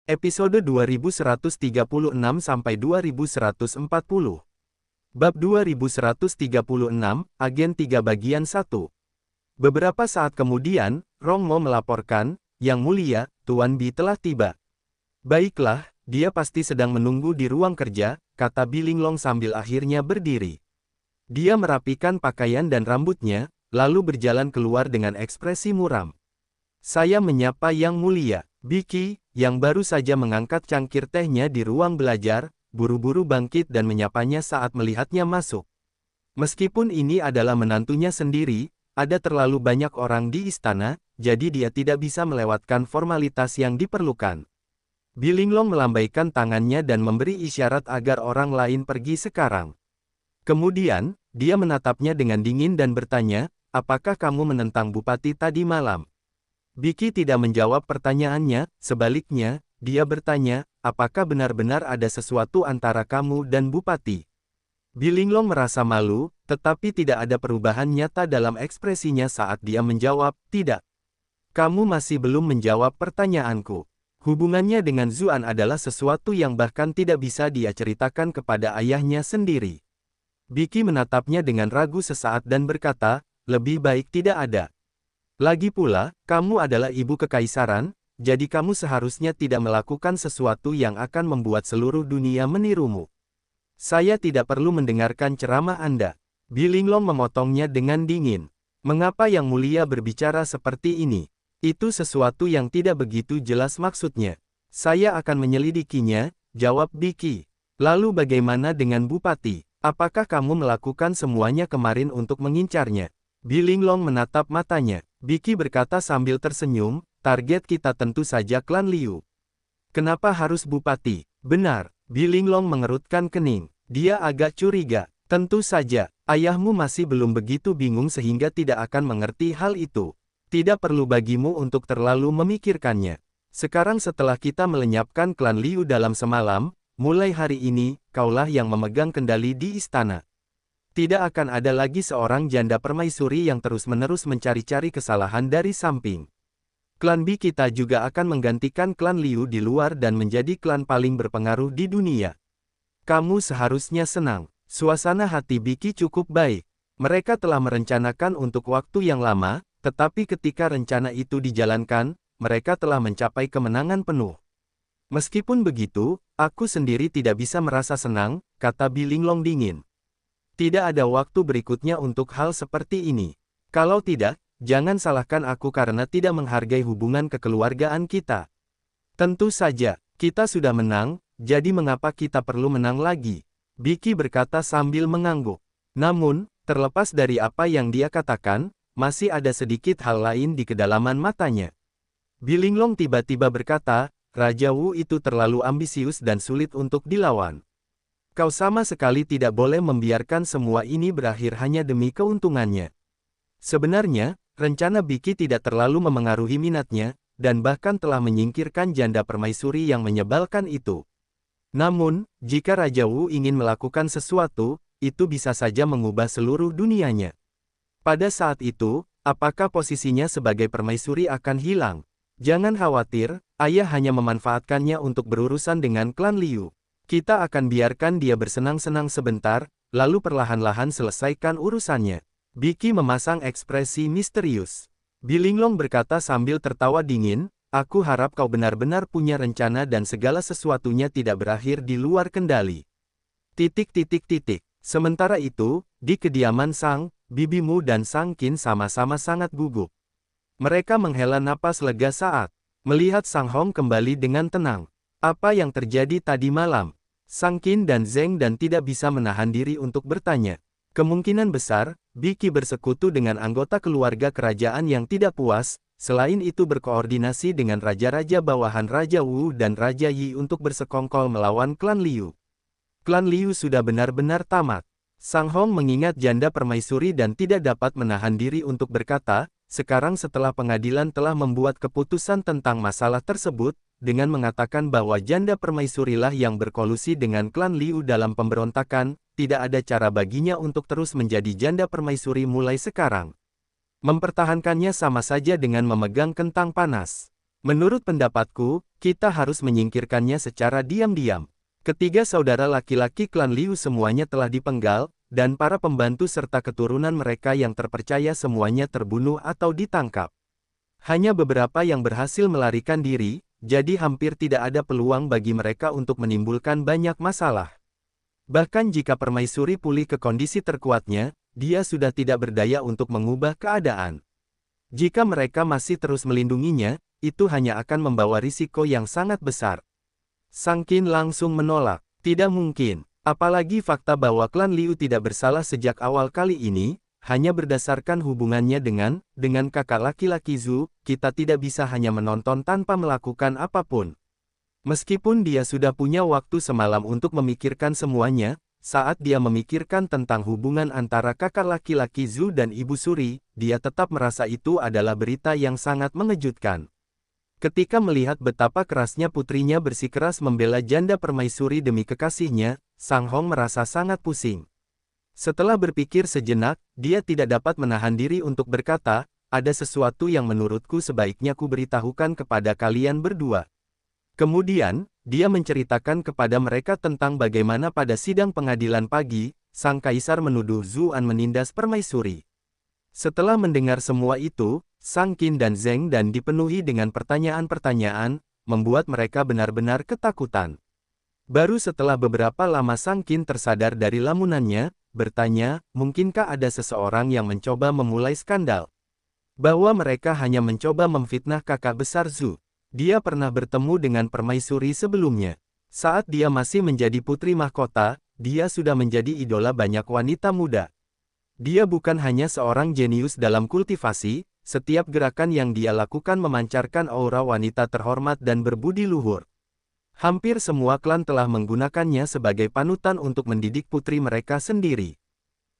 Episode 2136-2140. Bab 2136, Agen 3 Bagian 1. Beberapa saat kemudian, Rong Mo melaporkan, Yang Mulia, Tuan Bi telah tiba. Baiklah, dia pasti sedang menunggu di ruang kerja, kata Bi Linglong sambil akhirnya berdiri. Dia merapikan pakaian dan rambutnya, lalu berjalan keluar dengan ekspresi muram. Saya menyapa Yang Mulia. Biki, yang baru saja mengangkat cangkir tehnya di ruang belajar, buru-buru bangkit dan menyapanya saat melihatnya masuk. Meskipun ini adalah menantunya sendiri, ada terlalu banyak orang di istana, jadi dia tidak bisa melewatkan formalitas yang diperlukan. Bi Linglong melambaikan tangannya dan memberi isyarat agar orang lain pergi sekarang. Kemudian, dia menatapnya dengan dingin dan bertanya, apakah kamu menentang Bupati tadi malam? Biki tidak menjawab pertanyaannya, sebaliknya, dia bertanya, apakah benar-benar ada sesuatu antara kamu dan Bupati? Bi Linglong merasa malu, tetapi tidak ada perubahan nyata dalam ekspresinya saat dia menjawab, tidak. Kamu masih belum menjawab pertanyaanku. Hubungannya dengan Zuan adalah sesuatu yang bahkan tidak bisa dia ceritakan kepada ayahnya sendiri. Biki menatapnya dengan ragu sesaat dan berkata, lebih baik tidak ada. Lagi pula, kamu adalah ibu kekaisaran, jadi kamu seharusnya tidak melakukan sesuatu yang akan membuat seluruh dunia menirumu. Saya tidak perlu mendengarkan ceramah Anda. Bi Linglong memotongnya dengan dingin. Mengapa Yang Mulia berbicara seperti ini? Itu sesuatu yang tidak begitu jelas maksudnya. Saya akan menyelidikinya, jawab Biki. Lalu bagaimana dengan Bupati? Apakah kamu melakukan semuanya kemarin untuk mengincarnya? Bi Linglong menatap matanya. Biki berkata sambil tersenyum, target kita tentu saja klan Liu. Kenapa harus Bupati? Benar, Bi Linglong mengerutkan kening. Dia agak curiga. Tentu saja, ayahmu masih belum begitu bingung sehingga tidak akan mengerti hal itu. Tidak perlu bagimu untuk terlalu memikirkannya. Sekarang setelah kita melenyapkan klan Liu dalam semalam, mulai hari ini, kaulah yang memegang kendali di istana. Tidak akan ada lagi seorang janda permaisuri yang terus-menerus mencari-cari kesalahan dari samping. Klan Bi kita juga akan menggantikan klan Liu di luar dan menjadi klan paling berpengaruh di dunia. Kamu seharusnya senang. Suasana hati Biki cukup baik. Mereka telah merencanakan untuk waktu yang lama, tetapi ketika rencana itu dijalankan, mereka telah mencapai kemenangan penuh. Meskipun begitu, aku sendiri tidak bisa merasa senang, kata Bi Linglong dingin. Tidak ada waktu berikutnya untuk hal seperti ini. Kalau tidak, jangan salahkan aku karena tidak menghargai hubungan kekeluargaan kita. Tentu saja, kita sudah menang, jadi mengapa kita perlu menang lagi? Biki berkata sambil mengangguk. Namun, terlepas dari apa yang dia katakan, masih ada sedikit hal lain di kedalaman matanya. Bi Linglong tiba-tiba berkata, Raja Wu itu terlalu ambisius dan sulit untuk dilawan. Kau sama sekali tidak boleh membiarkan semua ini berakhir hanya demi keuntungannya. Sebenarnya, rencana Biki tidak terlalu memengaruhi minatnya, dan bahkan telah menyingkirkan janda permaisuri yang menyebalkan itu. Namun, jika Raja Wu ingin melakukan sesuatu, itu bisa saja mengubah seluruh dunianya. Pada saat itu, apakah posisinya sebagai permaisuri akan hilang? Jangan khawatir, ayah hanya memanfaatkannya untuk berurusan dengan klan Liu. Kita akan biarkan dia bersenang-senang sebentar, lalu perlahan-lahan selesaikan urusannya. Biki memasang ekspresi misterius. Bi Linglong berkata sambil tertawa dingin, aku harap kau benar-benar punya rencana dan segala sesuatunya tidak berakhir di luar kendali. Sementara itu, di kediaman Sang, bibimu dan Sang Qin sama-sama sangat gugup. Mereka menghela napas lega saat melihat Sang Hong kembali dengan tenang. Apa yang terjadi tadi malam? Sang Qin dan Zeng dan tidak bisa menahan diri untuk bertanya. Kemungkinan besar, Biki bersekutu dengan anggota keluarga kerajaan yang tidak puas, selain itu berkoordinasi dengan raja-raja bawahan Raja Wu dan Raja Yi untuk bersekongkol melawan klan Liu. Klan Liu sudah benar-benar tamat. Sang Hong mengingat janda permaisuri dan tidak dapat menahan diri untuk berkata, sekarang setelah pengadilan telah membuat keputusan tentang masalah tersebut, dengan mengatakan bahwa janda permaisurilah yang berkolusi dengan klan Liu dalam pemberontakan, tidak ada cara baginya untuk terus menjadi janda permaisuri mulai sekarang. Mempertahankannya sama saja dengan memegang kentang panas. Menurut pendapatku, kita harus menyingkirkannya secara diam-diam. Ketiga saudara laki-laki klan Liu semuanya telah dipenggal, dan para pembantu serta keturunan mereka yang terpercaya semuanya terbunuh atau ditangkap. Hanya beberapa yang berhasil melarikan diri, jadi hampir tidak ada peluang bagi mereka untuk menimbulkan banyak masalah. Bahkan jika permaisuri pulih ke kondisi terkuatnya, dia sudah tidak berdaya untuk mengubah keadaan. Jika mereka masih terus melindunginya, itu hanya akan membawa risiko yang sangat besar. Sang Qin langsung menolak. Tidak mungkin. Apalagi fakta bahwa klan Liu tidak bersalah sejak awal kali ini, hanya berdasarkan hubungannya dengan kakak laki-laki Zhu, kita tidak bisa hanya menonton tanpa melakukan apapun. Meskipun dia sudah punya waktu semalam untuk memikirkan semuanya, saat dia memikirkan tentang hubungan antara kakak laki-laki Zhu dan Ibu Suri, dia tetap merasa itu adalah berita yang sangat mengejutkan. Ketika melihat betapa kerasnya putrinya bersikeras membela janda permaisuri demi kekasihnya, Sang Hong merasa sangat pusing. Setelah berpikir sejenak, dia tidak dapat menahan diri untuk berkata, ada sesuatu yang menurutku sebaiknya ku beritahukan kepada kalian berdua. Kemudian, dia menceritakan kepada mereka tentang bagaimana pada sidang pengadilan pagi, sang kaisar menuduh Zhu An menindas permaisuri. Setelah mendengar semua itu, Sang Qin dan Zheng Dan dipenuhi dengan pertanyaan-pertanyaan, membuat mereka benar-benar ketakutan. Baru setelah beberapa lama Sang Qin tersadar dari lamunannya, bertanya, mungkinkah ada seseorang yang mencoba memulai skandal? Bahwa mereka hanya mencoba memfitnah kakak besar Zhu. Dia pernah bertemu dengan permaisuri sebelumnya. Saat dia masih menjadi putri mahkota, dia sudah menjadi idola banyak wanita muda. Dia bukan hanya seorang jenius dalam kultivasi, setiap gerakan yang dia lakukan memancarkan aura wanita terhormat dan berbudi luhur. Hampir semua klan telah menggunakannya sebagai panutan untuk mendidik putri mereka sendiri.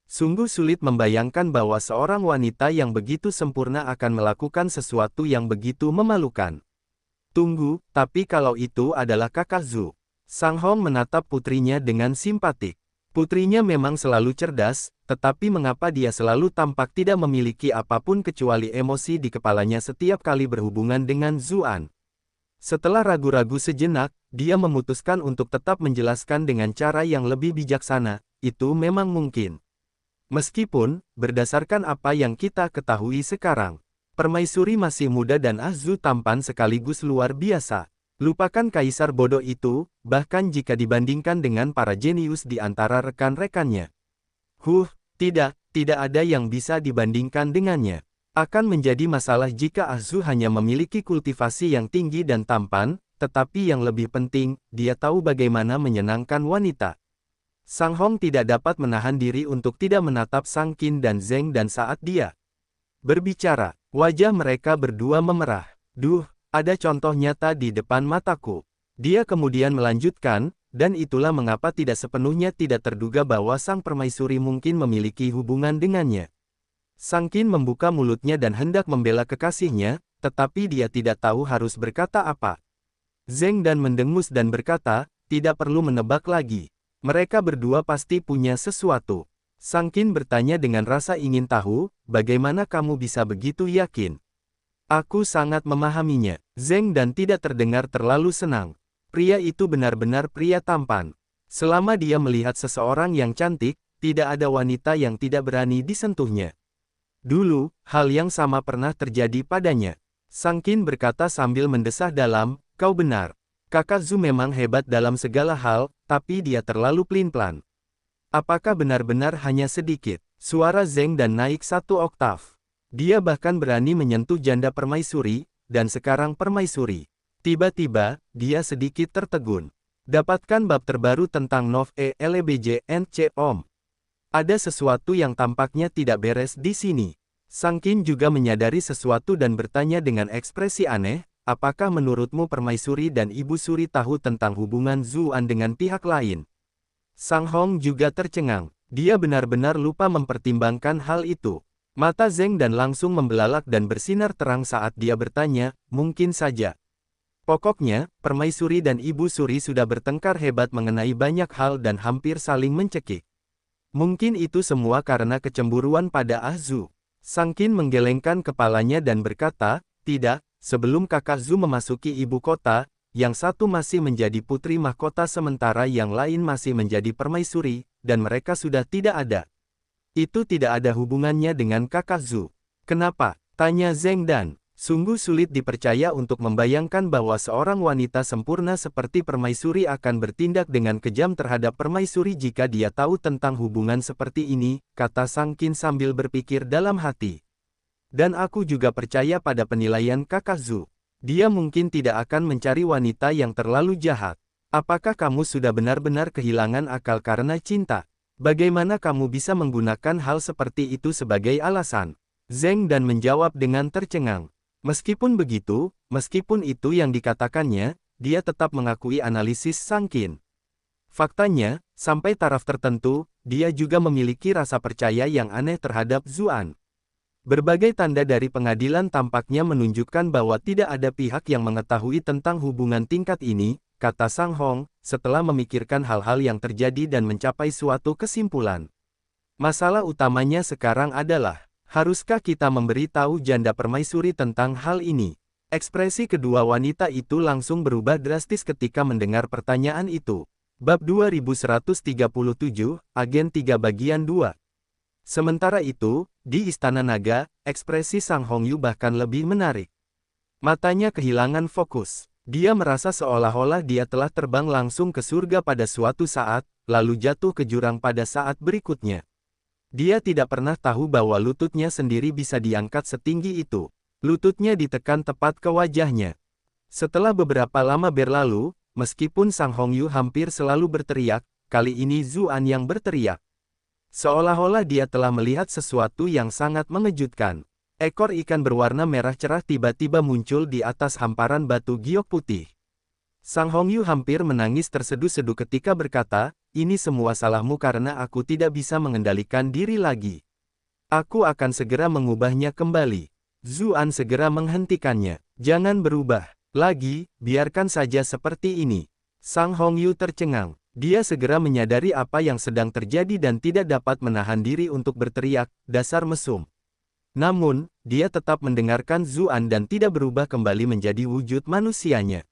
Sungguh sulit membayangkan bahwa seorang wanita yang begitu sempurna akan melakukan sesuatu yang begitu memalukan. Tunggu, tapi kalau itu adalah kakak Zhu. Sang Hong menatap putrinya dengan simpatik. Putrinya memang selalu cerdas, tetapi mengapa dia selalu tampak tidak memiliki apapun kecuali emosi di kepalanya setiap kali berhubungan dengan Zhu An. Setelah ragu-ragu sejenak, dia memutuskan untuk tetap menjelaskan dengan cara yang lebih bijaksana, itu memang mungkin. Meskipun, berdasarkan apa yang kita ketahui sekarang, permaisuri masih muda dan Zhu tampan sekaligus luar biasa. Lupakan kaisar bodoh itu, bahkan jika dibandingkan dengan para jenius di antara rekan-rekannya. Tidak ada yang bisa dibandingkan dengannya. Akan menjadi masalah jika Zhu hanya memiliki kultivasi yang tinggi dan tampan, tetapi yang lebih penting, dia tahu bagaimana menyenangkan wanita. Sang Hong tidak dapat menahan diri untuk tidak menatap Sang Qin dan Zheng Dan saat dia berbicara. Wajah mereka berdua memerah. Ada contoh nyata di depan mataku. Dia kemudian melanjutkan, dan itulah mengapa tidak sepenuhnya tidak terduga bahwa sang permaisuri mungkin memiliki hubungan dengannya. Sang Qin membuka mulutnya dan hendak membela kekasihnya, tetapi dia tidak tahu harus berkata apa. Zheng Dan mendengus dan berkata, tidak perlu menebak lagi. Mereka berdua pasti punya sesuatu. Sang Qin bertanya dengan rasa ingin tahu, bagaimana kamu bisa begitu yakin? Aku sangat memahaminya. Zheng Dan tidak terdengar terlalu senang. Pria itu benar-benar pria tampan. Selama dia melihat seseorang yang cantik, tidak ada wanita yang tidak berani disentuhnya. Dulu, hal yang sama pernah terjadi padanya. Sang Qin berkata sambil mendesah dalam, kau benar. Kakak Zhu memang hebat dalam segala hal, tapi dia terlalu pelin-pelan. Apakah benar-benar hanya sedikit? Suara Zheng Dan naik satu oktav. Dia bahkan berani menyentuh janda permaisuri, dan sekarang permaisuri. Tiba-tiba, dia sedikit tertegun. Dapatkan bab terbaru tentang Nov Elbj and Om. Ada sesuatu yang tampaknya tidak beres di sini. Sang Qin juga menyadari sesuatu dan bertanya dengan ekspresi aneh, apakah menurutmu permaisuri dan Ibu Suri tahu tentang hubungan Zhu An dengan pihak lain? Sang Hong juga tercengang. Dia benar-benar lupa mempertimbangkan hal itu. Mata Zheng Dan langsung membelalak dan bersinar terang saat dia bertanya, mungkin saja. Pokoknya, permaisuri dan Ibu Suri sudah bertengkar hebat mengenai banyak hal dan hampir saling mencekik. Mungkin itu semua karena kecemburuan pada Zhu. Sang Qin menggelengkan kepalanya dan berkata, tidak, sebelum kakak Zhu memasuki ibu kota, yang satu masih menjadi putri mahkota sementara yang lain masih menjadi permaisuri, dan mereka sudah tidak ada. Itu tidak ada hubungannya dengan kakak Zhu. Kenapa? Tanya Zheng Dan. Sungguh sulit dipercaya untuk membayangkan bahwa seorang wanita sempurna seperti permaisuri akan bertindak dengan kejam terhadap permaisuri jika dia tahu tentang hubungan seperti ini, kata Sang Qin sambil berpikir dalam hati. Dan aku juga percaya pada penilaian kakak Zhu. Dia mungkin tidak akan mencari wanita yang terlalu jahat. Apakah kamu sudah benar-benar kehilangan akal karena cinta? Bagaimana kamu bisa menggunakan hal seperti itu sebagai alasan? Zheng Dan menjawab dengan tercengang. Meskipun begitu, meskipun itu yang dikatakannya, dia tetap mengakui analisis Sang Qin. Faktanya, sampai taraf tertentu, dia juga memiliki rasa percaya yang aneh terhadap Zuan. Berbagai tanda dari pengadilan tampaknya menunjukkan bahwa tidak ada pihak yang mengetahui tentang hubungan tingkat ini, kata Sang Hong, setelah memikirkan hal-hal yang terjadi dan mencapai suatu kesimpulan. Masalah utamanya sekarang adalah, haruskah kita memberitahu janda permaisuri tentang hal ini? Ekspresi kedua wanita itu langsung berubah drastis ketika mendengar pertanyaan itu. Bab 2137, Agen 3 Bagian 2. Sementara itu, di Istana Naga, ekspresi Sang Hongyu bahkan lebih menarik. Matanya kehilangan fokus. Dia merasa seolah-olah dia telah terbang langsung ke surga pada suatu saat, lalu jatuh ke jurang pada saat berikutnya. Dia tidak pernah tahu bahwa lututnya sendiri bisa diangkat setinggi itu. Lututnya ditekan tepat ke wajahnya. Setelah beberapa lama berlalu, meskipun Sang Hongyu hampir selalu berteriak, kali ini Zuan yang berteriak. Seolah-olah dia telah melihat sesuatu yang sangat mengejutkan. Ekor ikan berwarna merah cerah tiba-tiba muncul di atas hamparan batu giok putih. Sang Hongyu hampir menangis terseduh-seduh ketika berkata, ini semua salahmu karena aku tidak bisa mengendalikan diri lagi. Aku akan segera mengubahnya kembali. Zuan segera menghentikannya. Jangan berubah lagi, biarkan saja seperti ini. Sang Hongyu tercengang. Dia segera menyadari apa yang sedang terjadi dan tidak dapat menahan diri untuk berteriak, dasar mesum. Namun, dia tetap mendengarkan Zuan dan tidak berubah kembali menjadi wujud manusianya.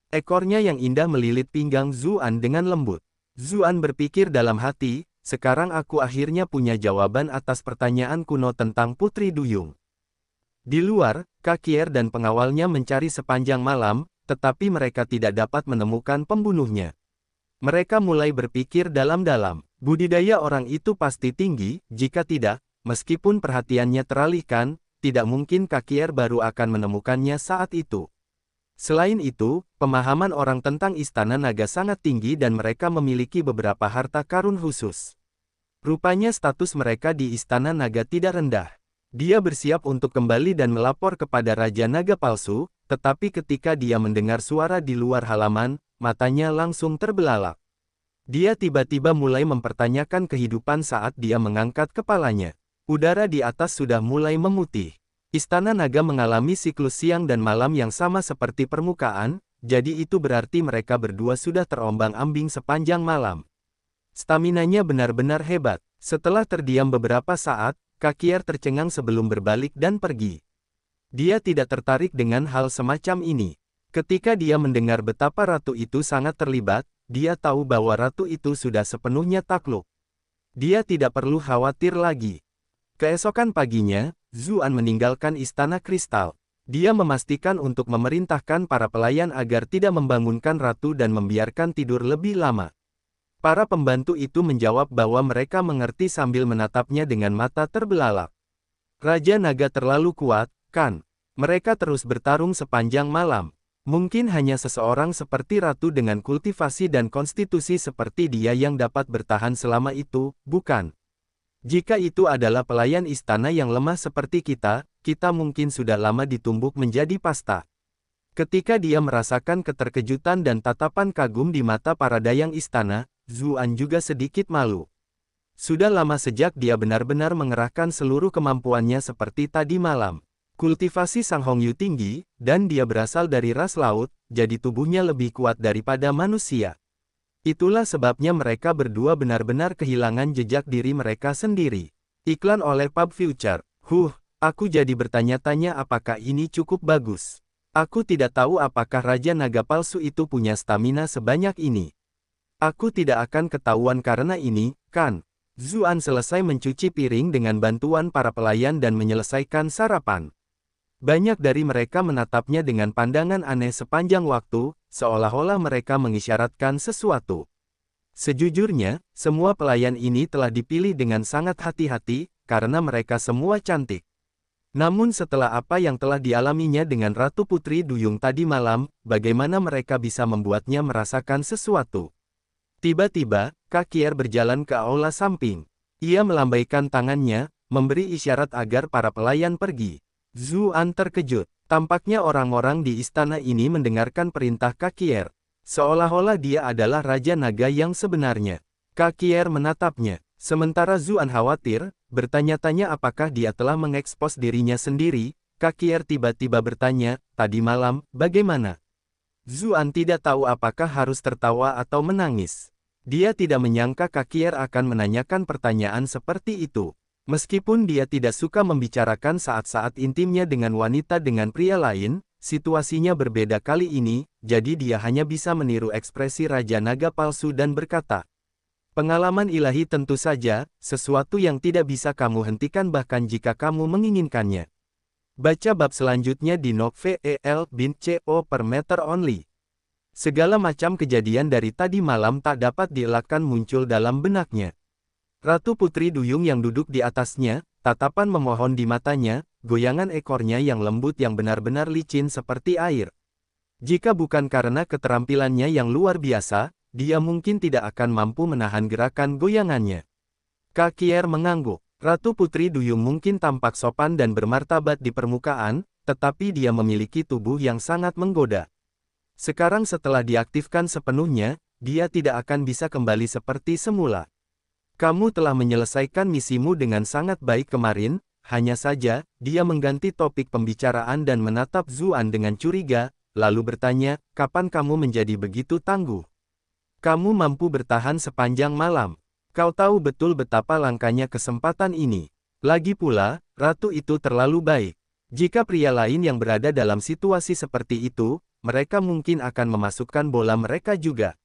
Ekornya yang indah melilit pinggang Zuan dengan lembut. Zuan berpikir dalam hati, sekarang aku akhirnya punya jawaban atas pertanyaan kuno tentang Putri Duyung. Di luar, Kakier dan pengawalnya mencari sepanjang malam, tetapi mereka tidak dapat menemukan pembunuhnya. Mereka mulai berpikir dalam-dalam, budidaya orang itu pasti tinggi, jika tidak, meskipun perhatiannya teralihkan, tidak mungkin Kakier baru akan menemukannya saat itu. Selain itu, pemahaman orang tentang Istana Naga sangat tinggi dan mereka memiliki beberapa harta karun khusus. Rupanya status mereka di Istana Naga tidak rendah. Dia bersiap untuk kembali dan melapor kepada Raja Naga Palsu, tetapi ketika dia mendengar suara di luar halaman, matanya langsung terbelalak. Dia tiba-tiba mulai mempertanyakan kehidupan saat dia mengangkat kepalanya. Udara di atas sudah mulai memutih. Istana Naga mengalami siklus siang dan malam yang sama seperti permukaan, jadi itu berarti mereka berdua sudah terombang-ambing sepanjang malam. Staminanya benar-benar hebat. Setelah terdiam beberapa saat, Kakier tercengang sebelum berbalik dan pergi. Dia tidak tertarik dengan hal semacam ini. Ketika dia mendengar betapa ratu itu sangat terlibat, dia tahu bahwa ratu itu sudah sepenuhnya takluk. Dia tidak perlu khawatir lagi. Keesokan paginya, Zuan meninggalkan Istana Kristal. Dia memastikan untuk memerintahkan para pelayan agar tidak membangunkan ratu dan membiarkan tidur lebih lama. Para pembantu itu menjawab bahwa mereka mengerti sambil menatapnya dengan mata terbelalak. Raja Naga terlalu kuat, kan? Mereka terus bertarung sepanjang malam. Mungkin hanya seseorang seperti ratu dengan kultivasi dan konstitusi seperti dia yang dapat bertahan selama itu, bukan? Jika itu adalah pelayan istana yang lemah seperti kita mungkin sudah lama ditumbuk menjadi pasta. Ketika dia merasakan keterkejutan dan tatapan kagum di mata para dayang istana, Zuan juga sedikit malu. Sudah lama sejak dia benar-benar mengerahkan seluruh kemampuannya seperti tadi malam. Kultivasi Sang Hongyu tinggi, dan dia berasal dari ras laut, jadi tubuhnya lebih kuat daripada manusia. Itulah sebabnya mereka berdua benar-benar kehilangan jejak diri mereka sendiri. Iklan oleh Pub Future. Aku jadi bertanya-tanya apakah ini cukup bagus. Aku tidak tahu apakah Raja Naga Palsu itu punya stamina sebanyak ini. Aku tidak akan ketahuan karena ini, kan? Zuan selesai mencuci piring dengan bantuan para pelayan dan menyelesaikan sarapan. Banyak dari mereka menatapnya dengan pandangan aneh sepanjang waktu, seolah-olah mereka mengisyaratkan sesuatu. Sejujurnya, semua pelayan ini telah dipilih dengan sangat hati-hati, karena mereka semua cantik. Namun setelah apa yang telah dialaminya dengan Ratu Putri Duyung tadi malam, bagaimana mereka bisa membuatnya merasakan sesuatu? Tiba-tiba, Kak Kier berjalan ke aula samping. Ia melambaikan tangannya, memberi isyarat agar para pelayan pergi. Zuan terkejut. Tampaknya orang-orang di istana ini mendengarkan perintah Kak Kier. Seolah-olah dia adalah Raja Naga yang sebenarnya. Kak Kier menatapnya. Sementara Zuan khawatir, bertanya-tanya apakah dia telah mengekspos dirinya sendiri. Kak Kier tiba-tiba bertanya, tadi malam, bagaimana? Zuan tidak tahu apakah harus tertawa atau menangis. Dia tidak menyangka Kak Kier akan menanyakan pertanyaan seperti itu. Meskipun dia tidak suka membicarakan saat-saat intimnya dengan wanita dengan pria lain, situasinya berbeda kali ini, jadi dia hanya bisa meniru ekspresi Raja Naga Palsu dan berkata, "Pengalaman ilahi tentu saja, sesuatu yang tidak bisa kamu hentikan bahkan jika kamu menginginkannya." Baca bab selanjutnya di novel.co per meter only. Segala macam kejadian dari tadi malam tak dapat dielakkan muncul dalam benaknya. Ratu Putri Duyung yang duduk di atasnya, tatapan memohon di matanya, goyangan ekornya yang lembut yang benar-benar licin seperti air. Jika bukan karena keterampilannya yang luar biasa, dia mungkin tidak akan mampu menahan gerakan goyangannya. Kak Kier mengangguk. Ratu Putri Duyung mungkin tampak sopan dan bermartabat di permukaan, tetapi dia memiliki tubuh yang sangat menggoda. Sekarang setelah diaktifkan sepenuhnya, dia tidak akan bisa kembali seperti semula. Kamu telah menyelesaikan misimu dengan sangat baik kemarin, hanya saja, dia mengganti topik pembicaraan dan menatap Zuan dengan curiga, lalu bertanya, kapan kamu menjadi begitu tangguh? Kamu mampu bertahan sepanjang malam. Kau tahu betul betapa langkanya kesempatan ini. Lagi pula, ratu itu terlalu baik. Jika pria lain yang berada dalam situasi seperti itu, mereka mungkin akan memasukkan bola mereka juga.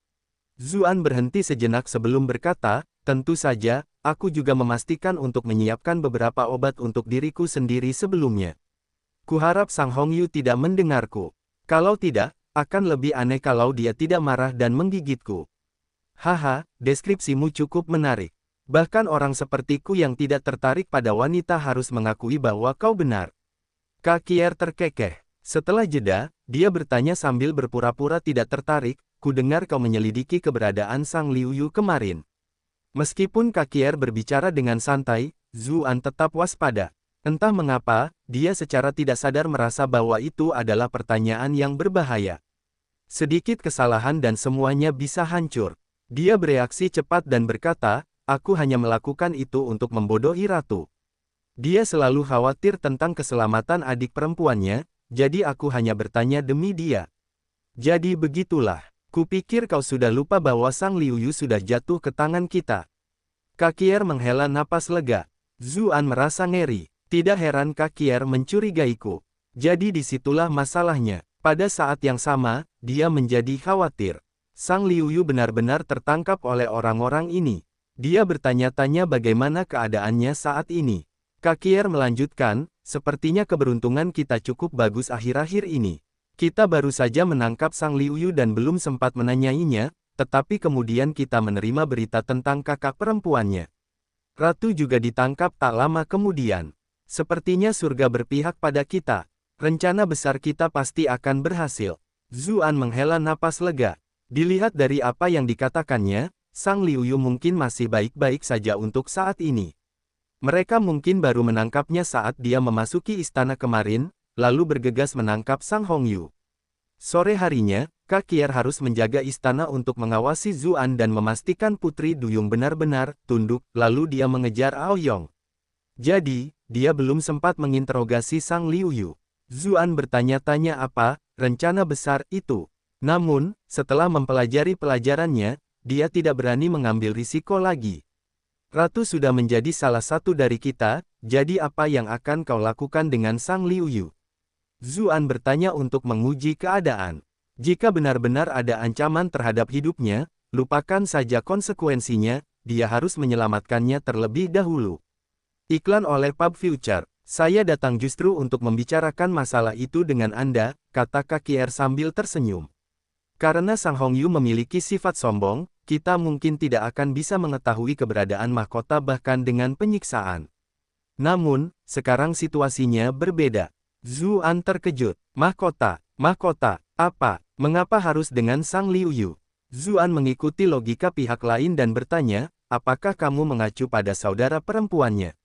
Zuan berhenti sejenak sebelum berkata, tentu saja, aku juga memastikan untuk menyiapkan beberapa obat untuk diriku sendiri sebelumnya. Kuharap Sang Hongyu tidak mendengarku. Kalau tidak, akan lebih aneh kalau dia tidak marah dan menggigitku. Haha, deskripsimu cukup menarik. Bahkan orang sepertiku yang tidak tertarik pada wanita harus mengakui bahwa kau benar. Kak Kier terkekeh. Setelah jeda, dia bertanya sambil berpura-pura tidak tertarik, ku dengar kau menyelidiki keberadaan Sang Liu Yu kemarin. Meskipun Kak Kier berbicara dengan santai, Zuan tetap waspada. Entah mengapa, dia secara tidak sadar merasa bahwa itu adalah pertanyaan yang berbahaya. Sedikit kesalahan dan semuanya bisa hancur. Dia bereaksi cepat dan berkata, aku hanya melakukan itu untuk membodohi ratu. Dia selalu khawatir tentang keselamatan adik perempuannya, jadi aku hanya bertanya demi dia. Jadi begitulah, kupikir kau sudah lupa bahwa Sang Liu Yu sudah jatuh ke tangan kita. Kak Kier menghela napas lega. Zuan merasa ngeri. Tidak heran Kak Kier mencurigaiku. Jadi disitulah masalahnya. Pada saat yang sama, dia menjadi khawatir. Sang Liu Yu benar-benar tertangkap oleh orang-orang ini. Dia bertanya-tanya bagaimana keadaannya saat ini. Kak Kier melanjutkan, sepertinya keberuntungan kita cukup bagus akhir-akhir ini. Kita baru saja menangkap Sang Liu Yu dan belum sempat menanyainya, tetapi kemudian kita menerima berita tentang kakak perempuannya. Ratu juga ditangkap tak lama kemudian. Sepertinya surga berpihak pada kita. Rencana besar kita pasti akan berhasil. Zuan menghela napas lega. Dilihat dari apa yang dikatakannya, Sang Liu Yu mungkin masih baik-baik saja untuk saat ini. Mereka mungkin baru menangkapnya saat dia memasuki istana kemarin, lalu bergegas menangkap Sang Hongyu. Sore harinya, Kak Kier harus menjaga istana untuk mengawasi Zuan dan memastikan Putri Duyung benar-benar tunduk, lalu dia mengejar Aoyong. Jadi, dia belum sempat menginterogasi Sang Liu Yu. Zuan bertanya-tanya apa rencana besar itu. Namun, setelah mempelajari pelajarannya, dia tidak berani mengambil risiko lagi. Ratu sudah menjadi salah satu dari kita, jadi apa yang akan kau lakukan dengan Sang Liu Yu? Zuan bertanya untuk menguji keadaan. Jika benar-benar ada ancaman terhadap hidupnya, lupakan saja konsekuensinya, dia harus menyelamatkannya terlebih dahulu. Iklan oleh Pub Future. Saya datang justru untuk membicarakan masalah itu dengan Anda, kata KKR sambil tersenyum. Karena Sang Hongyu memiliki sifat sombong, kita mungkin tidak akan bisa mengetahui keberadaan mahkota bahkan dengan penyiksaan. Namun, sekarang situasinya berbeda. Zuan terkejut. Mahkota, apa? Mengapa harus dengan Sang Liu Yu? Zuan mengikuti logika pihak lain dan bertanya, apakah kamu mengacu pada saudara perempuannya?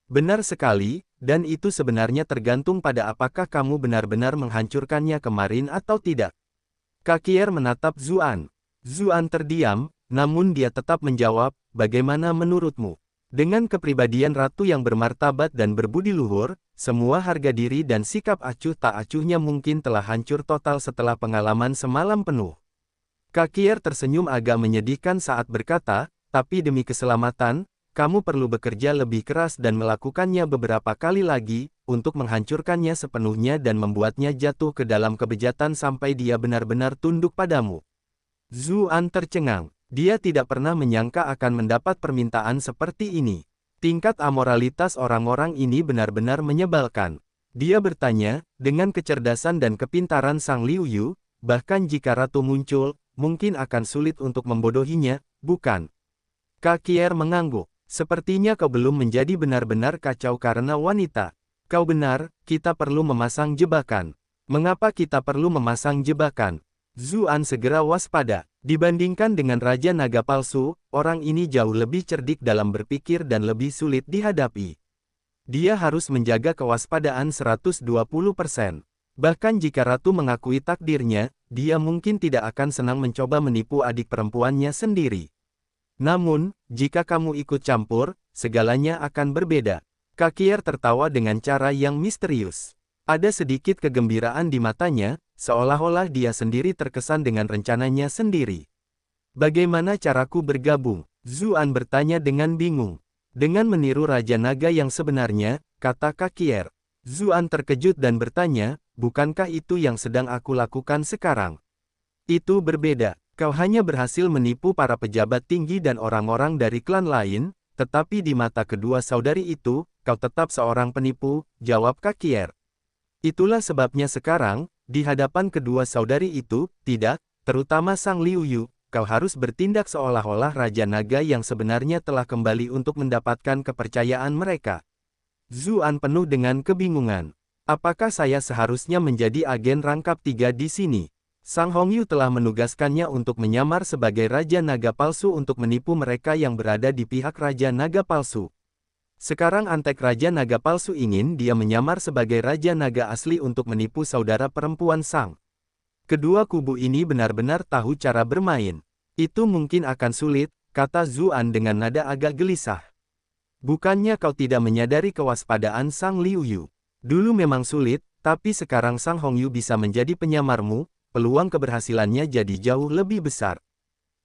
Benar sekali, dan itu sebenarnya tergantung pada apakah kamu benar-benar menghancurkannya kemarin atau tidak. KKR menatap Zuan. Zuan terdiam, namun dia tetap menjawab, bagaimana menurutmu? Dengan kepribadian ratu yang bermartabat dan berbudi luhur, semua harga diri dan sikap acuh tak acuhnya mungkin telah hancur total setelah pengalaman semalam penuh. KKR tersenyum agak menyedihkan saat berkata, tapi demi keselamatan, kamu perlu bekerja lebih keras dan melakukannya beberapa kali lagi, untuk menghancurkannya sepenuhnya dan membuatnya jatuh ke dalam kebejatan sampai dia benar-benar tunduk padamu. Zuan tercengang. Dia tidak pernah menyangka akan mendapat permintaan seperti ini. Tingkat amoralitas orang-orang ini benar-benar menyebalkan. Dia bertanya, dengan kecerdasan dan kepintaran Sang Liu Yu, bahkan jika ratu muncul, mungkin akan sulit untuk membodohinya, bukan? KKR mengangguk. Sepertinya kau belum menjadi benar-benar kacau karena wanita. Kau benar, kita perlu memasang jebakan. Mengapa kita perlu memasang jebakan? Zuan segera waspada. Dibandingkan dengan Raja Naga Palsu, orang ini jauh lebih cerdik dalam berpikir dan lebih sulit dihadapi. Dia harus menjaga kewaspadaan 120%. Bahkan jika Ratu mengakui takdirnya, dia mungkin tidak akan senang mencoba menipu adik perempuannya sendiri. Namun, jika kamu ikut campur, segalanya akan berbeda. KKR tertawa dengan cara yang misterius. Ada sedikit kegembiraan di matanya, seolah-olah dia sendiri terkesan dengan rencananya sendiri. Bagaimana caraku bergabung? Zuan bertanya dengan bingung. Dengan meniru Raja Naga yang sebenarnya, kata KKR. Zuan terkejut dan bertanya, bukankah itu yang sedang aku lakukan sekarang? Itu berbeda. Kau hanya berhasil menipu para pejabat tinggi dan orang-orang dari klan lain, tetapi di mata kedua saudari itu, kau tetap seorang penipu, jawab KKR. Itulah sebabnya sekarang, di hadapan kedua saudari itu, tidak, terutama Sang Liu Yu, kau harus bertindak seolah-olah Raja Naga yang sebenarnya telah kembali untuk mendapatkan kepercayaan mereka. Zuan penuh dengan kebingungan. Apakah saya seharusnya menjadi agen rangkap 3 di sini? Sang Hongyu telah menugaskannya untuk menyamar sebagai Raja Naga Palsu untuk menipu mereka yang berada di pihak Raja Naga Palsu. Sekarang Antek Raja Naga Palsu ingin dia menyamar sebagai Raja Naga asli untuk menipu saudara perempuan Sang. Kedua kubu ini benar-benar tahu cara bermain. Itu mungkin akan sulit, kata Zuan dengan nada agak gelisah. Bukannya kau tidak menyadari kewaspadaan Sang Liu Yu? Dulu memang sulit, tapi sekarang Sang Hongyu bisa menjadi penyamarmu, peluang keberhasilannya jadi jauh lebih besar.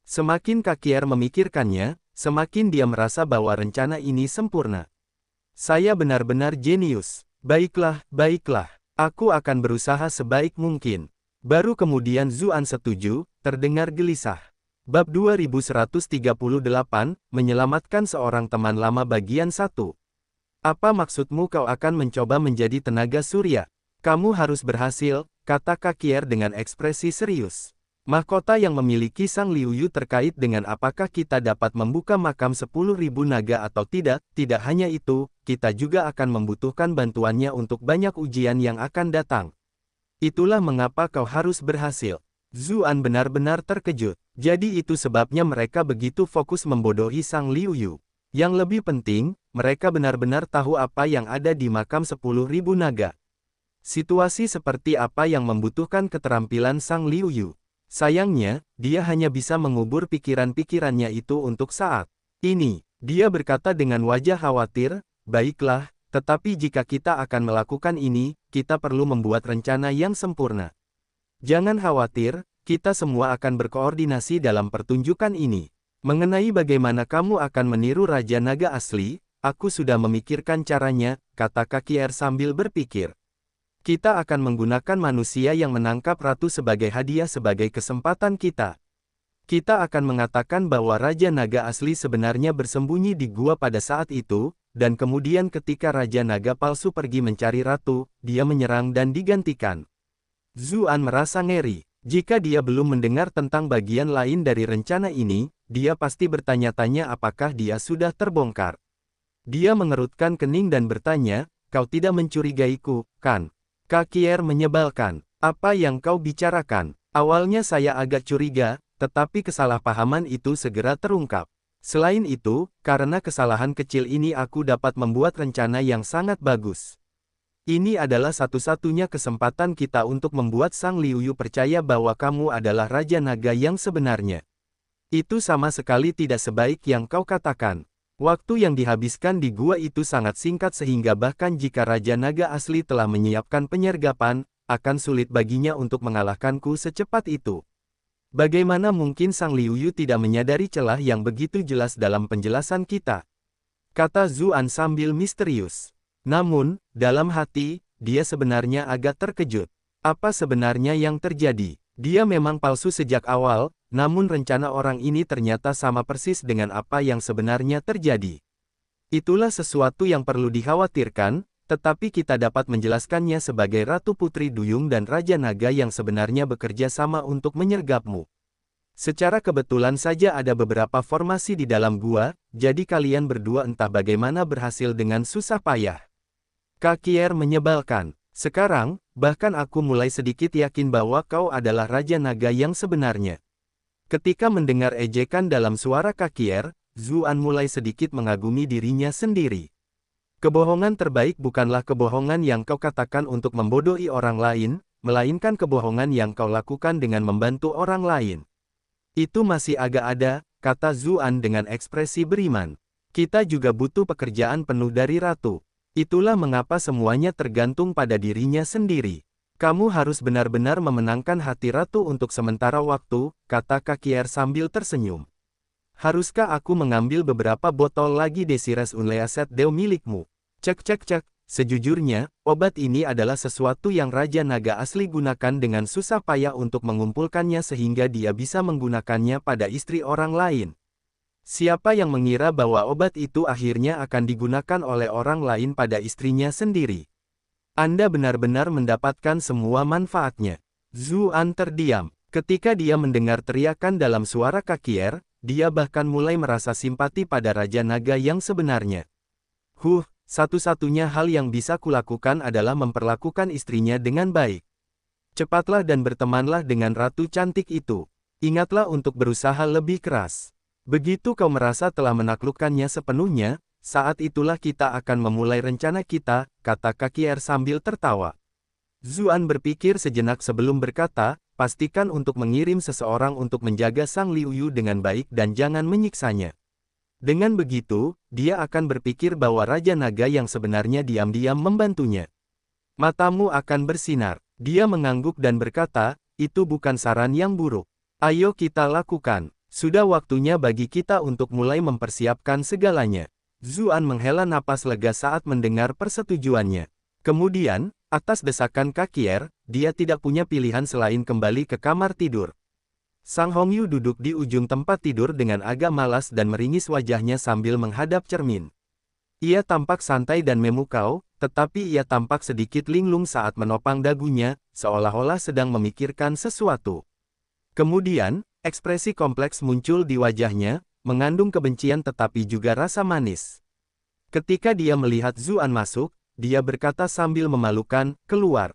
Semakin KKR memikirkannya, semakin dia merasa bahwa rencana ini sempurna. Saya benar-benar jenius. Baiklah, aku akan berusaha sebaik mungkin. Baru kemudian Zuan setuju, terdengar gelisah. Bab 2138, menyelamatkan seorang teman lama bagian 1. Apa maksudmu kau akan mencoba menjadi tenaga surya? Kamu harus berhasil, kata KKR dengan ekspresi serius. Mahkota yang memiliki Sang Liu Yu terkait dengan apakah kita dapat membuka makam 10.000 naga atau tidak, tidak hanya itu, kita juga akan membutuhkan bantuannya untuk banyak ujian yang akan datang. Itulah mengapa kau harus berhasil. Zuan benar-benar terkejut. Jadi itu sebabnya mereka begitu fokus membodohi Sang Liu Yu. Yang lebih penting, mereka benar-benar tahu apa yang ada di makam 10.000 naga. Situasi seperti apa yang membutuhkan keterampilan Sang Liu Yu? Sayangnya, dia hanya bisa mengubur pikiran-pikirannya itu untuk saat ini. Dia berkata dengan wajah khawatir, baiklah, tetapi jika kita akan melakukan ini, kita perlu membuat rencana yang sempurna. Jangan khawatir, kita semua akan berkoordinasi dalam pertunjukan ini. Mengenai bagaimana kamu akan meniru Raja Naga asli, aku sudah memikirkan caranya, kata KKR sambil berpikir. Kita akan menggunakan manusia yang menangkap ratu sebagai hadiah sebagai kesempatan kita. Kita akan mengatakan bahwa Raja Naga asli sebenarnya bersembunyi di gua pada saat itu, dan kemudian ketika Raja Naga palsu pergi mencari ratu, dia menyerang dan digantikan. Zuan merasa ngeri. Jika dia belum mendengar tentang bagian lain dari rencana ini, dia pasti bertanya-tanya apakah dia sudah terbongkar. Dia mengerutkan kening dan bertanya, "Kau tidak mencurigaiku, kan?" Kakier menyebalkan. "Apa yang kau bicarakan?" "Awalnya saya agak curiga, tetapi kesalahpahaman itu segera terungkap. Selain itu, karena kesalahan kecil ini aku dapat membuat rencana yang sangat bagus. Ini adalah satu-satunya kesempatan kita untuk membuat Sang Liuyu percaya bahwa kamu adalah Raja Naga yang sebenarnya. Itu sama sekali tidak sebaik yang kau katakan. Waktu yang dihabiskan di gua itu sangat singkat sehingga bahkan jika Raja Naga asli telah menyiapkan penyergapan, akan sulit baginya untuk mengalahkanku secepat itu. Bagaimana mungkin Sang Liuyu tidak menyadari celah yang begitu jelas dalam penjelasan kita?" kata Zuan sambil misterius. Namun, dalam hati, dia sebenarnya agak terkejut. Apa sebenarnya yang terjadi? Dia memang palsu sejak awal, namun rencana orang ini ternyata sama persis dengan apa yang sebenarnya terjadi. Itulah sesuatu yang perlu dikhawatirkan, tetapi kita dapat menjelaskannya sebagai Ratu Putri Duyung dan Raja Naga yang sebenarnya bekerja sama untuk menyergapmu. Secara kebetulan saja ada beberapa formasi di dalam gua, jadi kalian berdua entah bagaimana berhasil dengan susah payah. Kakier menyebalkan. Sekarang, bahkan aku mulai sedikit yakin bahwa kau adalah Raja Naga yang sebenarnya. Ketika mendengar ejekan dalam suara Kakier, Zuan mulai sedikit mengagumi dirinya sendiri. Kebohongan terbaik bukanlah kebohongan yang kau katakan untuk membodohi orang lain, melainkan kebohongan yang kau lakukan dengan membantu orang lain. Itu masih agak ada, kata Zuan dengan ekspresi beriman. Kita juga butuh pekerjaan penuh dari ratu. Itulah mengapa semuanya tergantung pada dirinya sendiri. Kamu harus benar-benar memenangkan hati ratu untuk sementara waktu, kata Kakier sambil tersenyum. Haruskah aku mengambil beberapa botol lagi Desires Unleaset Deo milikmu? Cek. Sejujurnya, obat ini adalah sesuatu yang Raja Naga asli gunakan dengan susah payah untuk mengumpulkannya sehingga dia bisa menggunakannya pada istri orang lain. Siapa yang mengira bahwa obat itu akhirnya akan digunakan oleh orang lain pada istrinya sendiri? Anda benar-benar mendapatkan semua manfaatnya. Zuan terdiam. Ketika dia mendengar teriakan dalam suara Kakier, dia bahkan mulai merasa simpati pada Raja Naga yang sebenarnya. Satu-satunya hal yang bisa kulakukan adalah memperlakukan istrinya dengan baik. Cepatlah dan bertemanlah dengan ratu cantik itu. Ingatlah untuk berusaha lebih keras. Begitu kau merasa telah menaklukkannya sepenuhnya, saat itulah kita akan memulai rencana kita, kata Kakier sambil tertawa. Zuan berpikir sejenak sebelum berkata, pastikan untuk mengirim seseorang untuk menjaga Sang Liuyu dengan baik dan jangan menyiksanya. Dengan begitu, dia akan berpikir bahwa Raja Naga yang sebenarnya diam-diam membantunya. Matamu akan bersinar. Dia mengangguk dan berkata, itu bukan saran yang buruk. Ayo kita lakukan. Sudah waktunya bagi kita untuk mulai mempersiapkan segalanya. Zuan menghela napas lega saat mendengar persetujuannya. Kemudian, atas desakan Kakier, dia tidak punya pilihan selain kembali ke kamar tidur. Sang Hongyu duduk di ujung tempat tidur dengan agak malas dan meringis wajahnya sambil menghadap cermin. Ia tampak santai dan memukau, tetapi ia tampak sedikit linglung saat menopang dagunya, seolah-olah sedang memikirkan sesuatu. Kemudian, ekspresi kompleks muncul di wajahnya, mengandung kebencian tetapi juga rasa manis. Ketika dia melihat Zuan masuk, dia berkata sambil memalukan, keluar.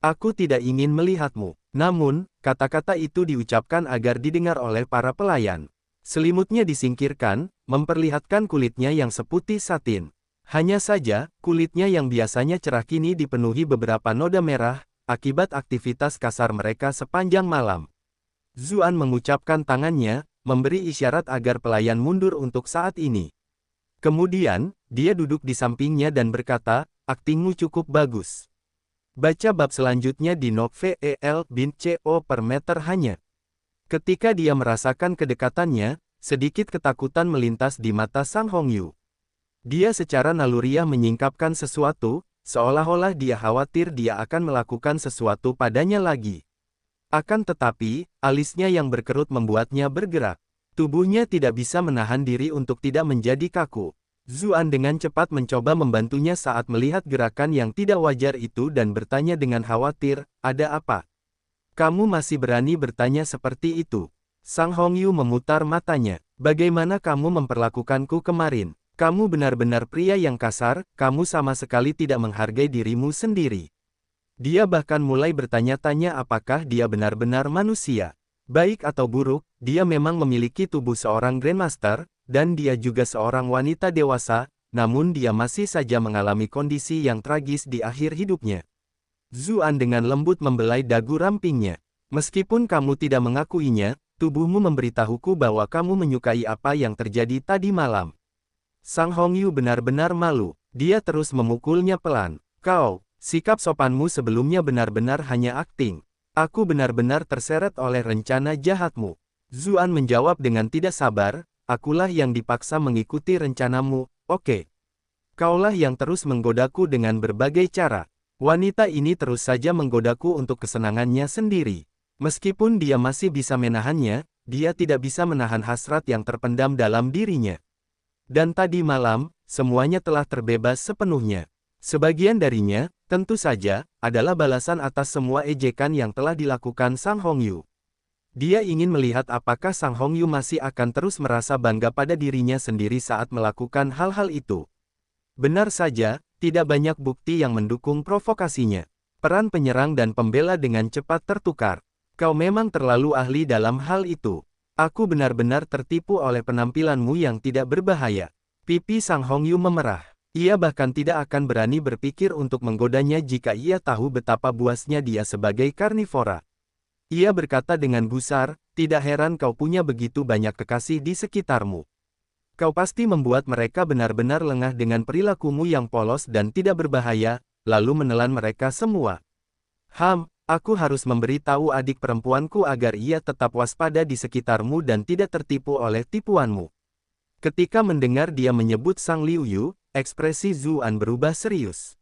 Aku tidak ingin melihatmu. Namun, kata-kata itu diucapkan agar didengar oleh para pelayan. Selimutnya disingkirkan, memperlihatkan kulitnya yang seputih satin. Hanya saja, kulitnya yang biasanya cerah kini dipenuhi beberapa noda merah, akibat aktivitas kasar mereka sepanjang malam. Zuan mengucapkan tangannya, memberi isyarat agar pelayan mundur untuk saat ini. Kemudian, dia duduk di sampingnya dan berkata, aktingmu cukup bagus. Baca bab selanjutnya di novel.co per meter hanya. Ketika dia merasakan kedekatannya, sedikit ketakutan melintas di mata Sang Hongyu. Dia secara naluriah menyingkapkan sesuatu, seolah-olah dia khawatir dia akan melakukan sesuatu padanya lagi. Akan tetapi, alisnya yang berkerut membuatnya bergerak. Tubuhnya tidak bisa menahan diri untuk tidak menjadi kaku. Zuan dengan cepat mencoba membantunya saat melihat gerakan yang tidak wajar itu dan bertanya dengan khawatir, "Ada apa? Kamu masih berani bertanya seperti itu?" Sang Hongyu memutar matanya. "Bagaimana kamu memperlakukanku kemarin? Kamu benar-benar pria yang kasar, kamu sama sekali tidak menghargai dirimu sendiri." Dia bahkan mulai bertanya-tanya apakah dia benar-benar manusia. Baik atau buruk, dia memang memiliki tubuh seorang Grandmaster, dan dia juga seorang wanita dewasa, namun dia masih saja mengalami kondisi yang tragis di akhir hidupnya. Zuan dengan lembut membelai dagu rampingnya. "Meskipun kamu tidak mengakuinya, tubuhmu memberitahuku bahwa kamu menyukai apa yang terjadi tadi malam." Sang Hongyu benar-benar malu. Dia terus memukulnya pelan. "Kau, sikap sopanmu sebelumnya benar-benar hanya akting. Aku benar-benar terseret oleh rencana jahatmu." Zuan menjawab dengan tidak sabar, "Akulah yang dipaksa mengikuti rencanamu, oke? Kaulah yang terus menggodaku dengan berbagai cara." Wanita ini terus saja menggodaku untuk kesenangannya sendiri. Meskipun dia masih bisa menahannya, dia tidak bisa menahan hasrat yang terpendam dalam dirinya. Dan tadi malam, semuanya telah terbebas sepenuhnya. Sebagian darinya, tentu saja, adalah balasan atas semua ejekan yang telah dilakukan Sang Hongyu. Dia ingin melihat apakah Sang Hongyu masih akan terus merasa bangga pada dirinya sendiri saat melakukan hal-hal itu. Benar saja, tidak banyak bukti yang mendukung provokasinya. Peran penyerang dan pembela dengan cepat tertukar. "Kau memang terlalu ahli dalam hal itu. Aku benar-benar tertipu oleh penampilanmu yang tidak berbahaya." Pipi Sang Hongyu memerah. Ia bahkan tidak akan berani berpikir untuk menggodanya jika ia tahu betapa buasnya dia sebagai karnivora. Ia berkata dengan gusar, "Tidak heran kau punya begitu banyak kekasih di sekitarmu. Kau pasti membuat mereka benar-benar lengah dengan perilakumu yang polos dan tidak berbahaya, lalu menelan mereka semua." Aku harus memberitahu adik perempuanku agar ia tetap waspada di sekitarmu dan tidak tertipu oleh tipuanmu." Ketika mendengar dia menyebut Sang Liuyu, ekspresi Zuan berubah serius.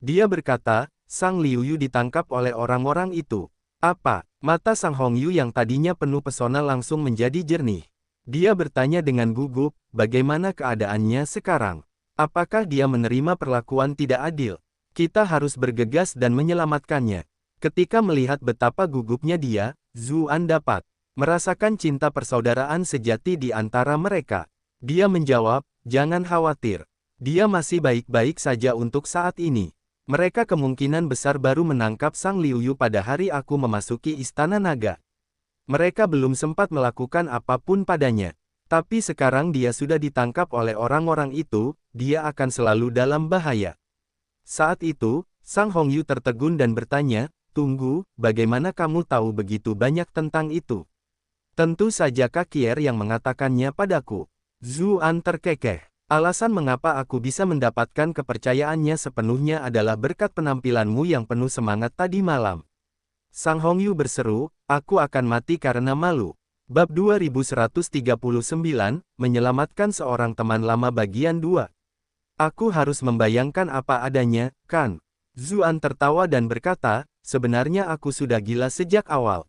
Dia berkata, "Sang Liuyu ditangkap oleh orang-orang itu." "Apa?" Mata Sang Hongyu yang tadinya penuh pesona langsung menjadi jernih. Dia bertanya dengan gugup, "Bagaimana keadaannya sekarang? Apakah dia menerima perlakuan tidak adil? Kita harus bergegas dan menyelamatkannya." Ketika melihat betapa gugupnya dia, Zuan dapat merasakan cinta persaudaraan sejati di antara mereka. Dia menjawab, "Jangan khawatir. Dia masih baik-baik saja untuk saat ini. Mereka kemungkinan besar baru menangkap Sang Liuyu pada hari aku memasuki Istana Naga. Mereka belum sempat melakukan apapun padanya. Tapi sekarang dia sudah ditangkap oleh orang-orang itu, dia akan selalu dalam bahaya." Saat itu, Sang Hongyu tertegun dan bertanya, "Tunggu, bagaimana kamu tahu begitu banyak tentang itu?" "Tentu saja Kakier yang mengatakannya padaku." Zuan terkekeh. "Alasan mengapa aku bisa mendapatkan kepercayaannya sepenuhnya adalah berkat penampilanmu yang penuh semangat tadi malam." Sang Hongyu berseru, "Aku akan mati karena malu." Bab 2139, Menyelamatkan Seorang Teman Lama Bagian 2. "Aku harus membayangkan apa adanya, kan?" Zuan tertawa dan berkata, "Sebenarnya aku sudah gila sejak awal.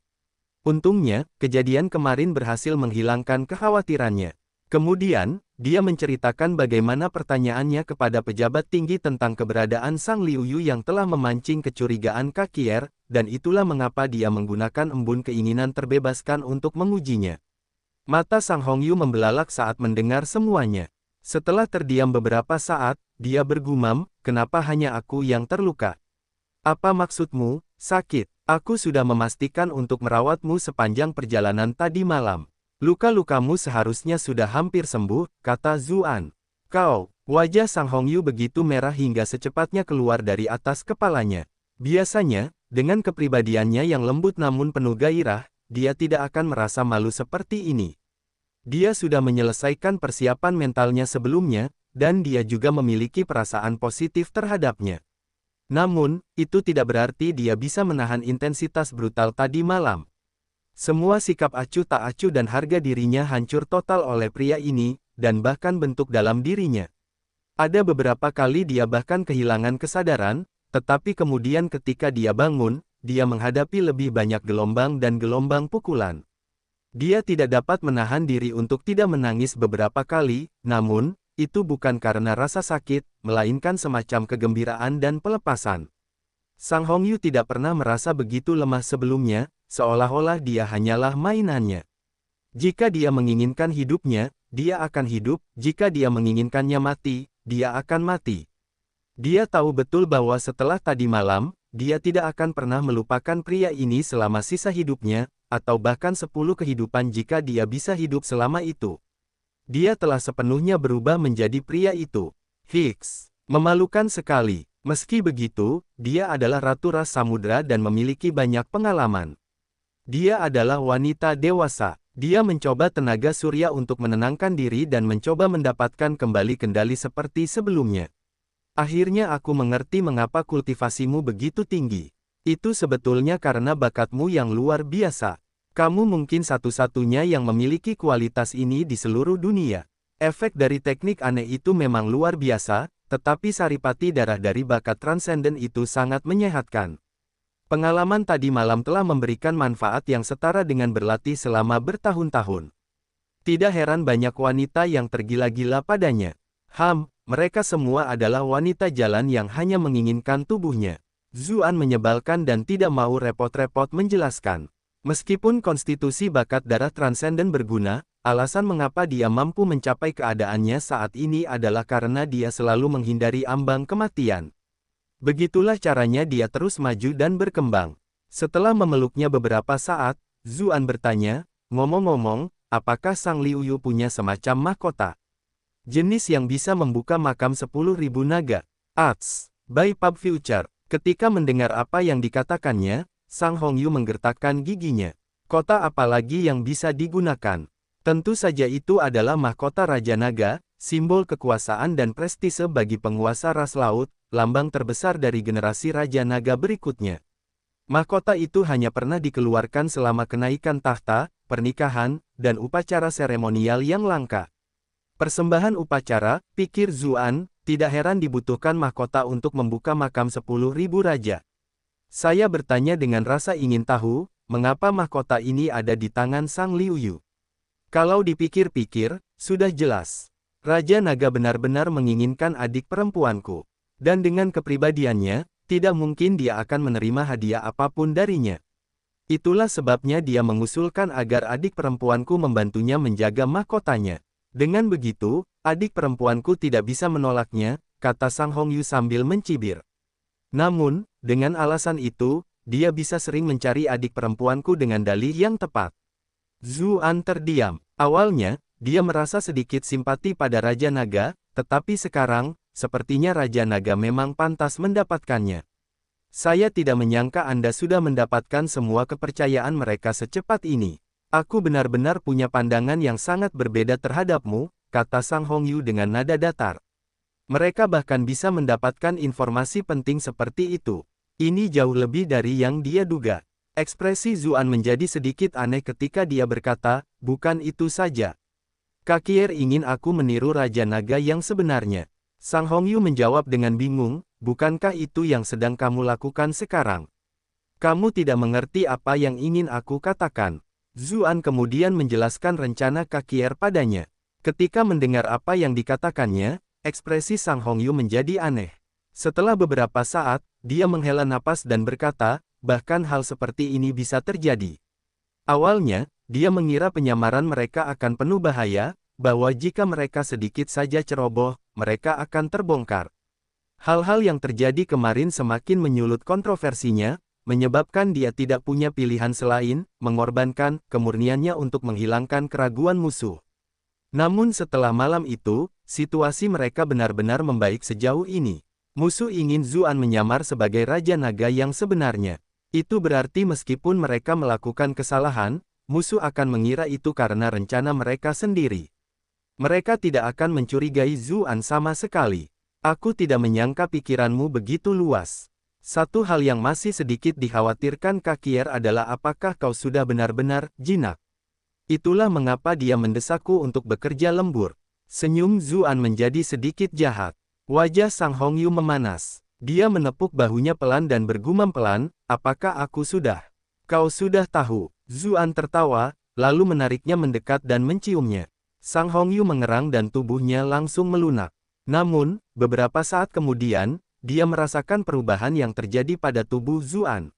Untungnya, kejadian kemarin berhasil menghilangkan kekhawatirannya." Kemudian, dia menceritakan bagaimana pertanyaannya kepada pejabat tinggi tentang keberadaan Sang Liuyu yang telah memancing kecurigaan Kakier, dan itulah mengapa dia menggunakan embun keinginan terbebaskan untuk mengujinya. Mata Sang Hongyu membelalak saat mendengar semuanya. Setelah terdiam beberapa saat, dia bergumam, "Kenapa hanya aku yang terluka? Apa maksudmu, sakit? Aku sudah memastikan untuk merawatmu sepanjang perjalanan tadi malam. Luka-lukamu seharusnya sudah hampir sembuh," kata Zuan. "Kau." Wajah Sang Hongyu begitu merah hingga secepatnya keluar dari atas kepalanya. Biasanya, dengan kepribadiannya yang lembut namun penuh gairah, dia tidak akan merasa malu seperti ini. Dia sudah menyelesaikan persiapan mentalnya sebelumnya, dan dia juga memiliki perasaan positif terhadapnya. Namun, itu tidak berarti dia bisa menahan intensitas brutal tadi malam. Semua sikap acuh tak acuh dan harga dirinya hancur total oleh pria ini, dan bahkan bentuk dalam dirinya. Ada beberapa kali dia bahkan kehilangan kesadaran, tetapi kemudian ketika dia bangun, dia menghadapi lebih banyak gelombang dan gelombang pukulan. Dia tidak dapat menahan diri untuk tidak menangis beberapa kali, namun, itu bukan karena rasa sakit, melainkan semacam kegembiraan dan pelepasan. Sang Hongyu tidak pernah merasa begitu lemah sebelumnya, seolah-olah dia hanyalah mainannya. Jika dia menginginkan hidupnya, dia akan hidup, jika dia menginginkannya mati, dia akan mati. Dia tahu betul bahwa setelah tadi malam, dia tidak akan pernah melupakan pria ini selama sisa hidupnya, atau bahkan 10 kehidupan jika dia bisa hidup selama itu. Dia telah sepenuhnya berubah menjadi pria itu. Hicks. Memalukan sekali. Meski begitu, dia adalah Ratu Ras Samudra dan memiliki banyak pengalaman. Dia adalah wanita dewasa. Dia mencoba tenaga surya untuk menenangkan diri dan mencoba mendapatkan kembali kendali seperti sebelumnya. Akhirnya aku mengerti mengapa kultivasimu begitu tinggi. Itu sebetulnya karena bakatmu yang luar biasa. Kamu mungkin satu-satunya yang memiliki kualitas ini di seluruh dunia. Efek dari teknik aneh itu memang luar biasa, tetapi saripati darah dari bakat transenden itu sangat menyehatkan. Pengalaman tadi malam telah memberikan manfaat yang setara dengan berlatih selama bertahun-tahun. Tidak heran banyak wanita yang tergila-gila padanya. Mereka semua adalah wanita jalan yang hanya menginginkan tubuhnya. Zuan menyebalkan dan tidak mau repot-repot menjelaskan. Meskipun konstitusi bakat darah transenden berguna, alasan mengapa dia mampu mencapai keadaannya saat ini adalah karena dia selalu menghindari ambang kematian. Begitulah caranya dia terus maju dan berkembang. Setelah memeluknya beberapa saat, Zuan bertanya, ngomong-ngomong, apakah Sang Liuyu punya semacam mahkota? Jenis yang bisa membuka makam 10.000 naga. By Pub Future. Ketika mendengar apa yang dikatakannya, Sang Hongyu menggertakkan giginya. Kota apa lagi yang bisa digunakan? Tentu saja itu adalah mahkota Raja Naga, simbol kekuasaan dan prestise bagi penguasa ras laut, lambang terbesar dari generasi Raja Naga berikutnya. Mahkota itu hanya pernah dikeluarkan selama kenaikan tahta, pernikahan, dan upacara seremonial yang langka. Persembahan upacara, pikir Zuan, tidak heran dibutuhkan mahkota untuk membuka makam 10.000 raja. Saya bertanya dengan rasa ingin tahu, mengapa mahkota ini ada di tangan Sang Liuyu. Kalau dipikir-pikir, sudah jelas. Raja Naga benar-benar menginginkan adik perempuanku. Dan dengan kepribadiannya, tidak mungkin dia akan menerima hadiah apapun darinya. Itulah sebabnya dia mengusulkan agar adik perempuanku membantunya menjaga mahkotanya. Dengan begitu, adik perempuanku tidak bisa menolaknya, kata Sang Hongyu sambil mencibir. Namun, dengan alasan itu, dia bisa sering mencari adik perempuanku dengan dalih yang tepat. Zuan terdiam. Awalnya, dia merasa sedikit simpati pada Raja Naga, tetapi sekarang, sepertinya Raja Naga memang pantas mendapatkannya. Saya tidak menyangka Anda sudah mendapatkan semua kepercayaan mereka secepat ini. Aku benar-benar punya pandangan yang sangat berbeda terhadapmu, kata Sang Hongyu dengan nada datar. Mereka bahkan bisa mendapatkan informasi penting seperti itu. Ini jauh lebih dari yang dia duga. Ekspresi Zuan menjadi sedikit aneh ketika dia berkata, bukan itu saja. Kakier ingin aku meniru Raja Naga yang sebenarnya. Sang Hongyu menjawab dengan bingung, bukankah itu yang sedang kamu lakukan sekarang? Kamu tidak mengerti apa yang ingin aku katakan. Zuan kemudian menjelaskan rencana Kakier padanya. Ketika mendengar apa yang dikatakannya, ekspresi Sang Hongyu menjadi aneh. Setelah beberapa saat, dia menghela napas dan berkata, bahkan hal seperti ini bisa terjadi. Awalnya, dia mengira penyamaran mereka akan penuh bahaya, bahwa jika mereka sedikit saja ceroboh, mereka akan terbongkar. Hal-hal yang terjadi kemarin semakin menyulut kontroversinya, menyebabkan dia tidak punya pilihan selain mengorbankan kemurniannya untuk menghilangkan keraguan musuh. Namun setelah malam itu, situasi mereka benar-benar membaik sejauh ini. Musuh ingin Zuan menyamar sebagai Raja Naga yang sebenarnya. Itu berarti meskipun mereka melakukan kesalahan, musuh akan mengira itu karena rencana mereka sendiri. Mereka tidak akan mencurigai Zuan sama sekali. Aku tidak menyangka pikiranmu begitu luas. Satu hal yang masih sedikit dikhawatirkan Kakier adalah apakah kau sudah benar-benar jinak. Itulah mengapa dia mendesakku untuk bekerja lembur. Senyum Zuan menjadi sedikit jahat. Wajah Sang Hongyu memanas. Dia menepuk bahunya pelan dan bergumam pelan, apakah aku sudah? Kau sudah tahu. Zuan tertawa, lalu menariknya mendekat dan menciumnya. Sang Hongyu mengerang dan tubuhnya langsung melunak. Namun, beberapa saat kemudian, dia merasakan perubahan yang terjadi pada tubuh Zuan.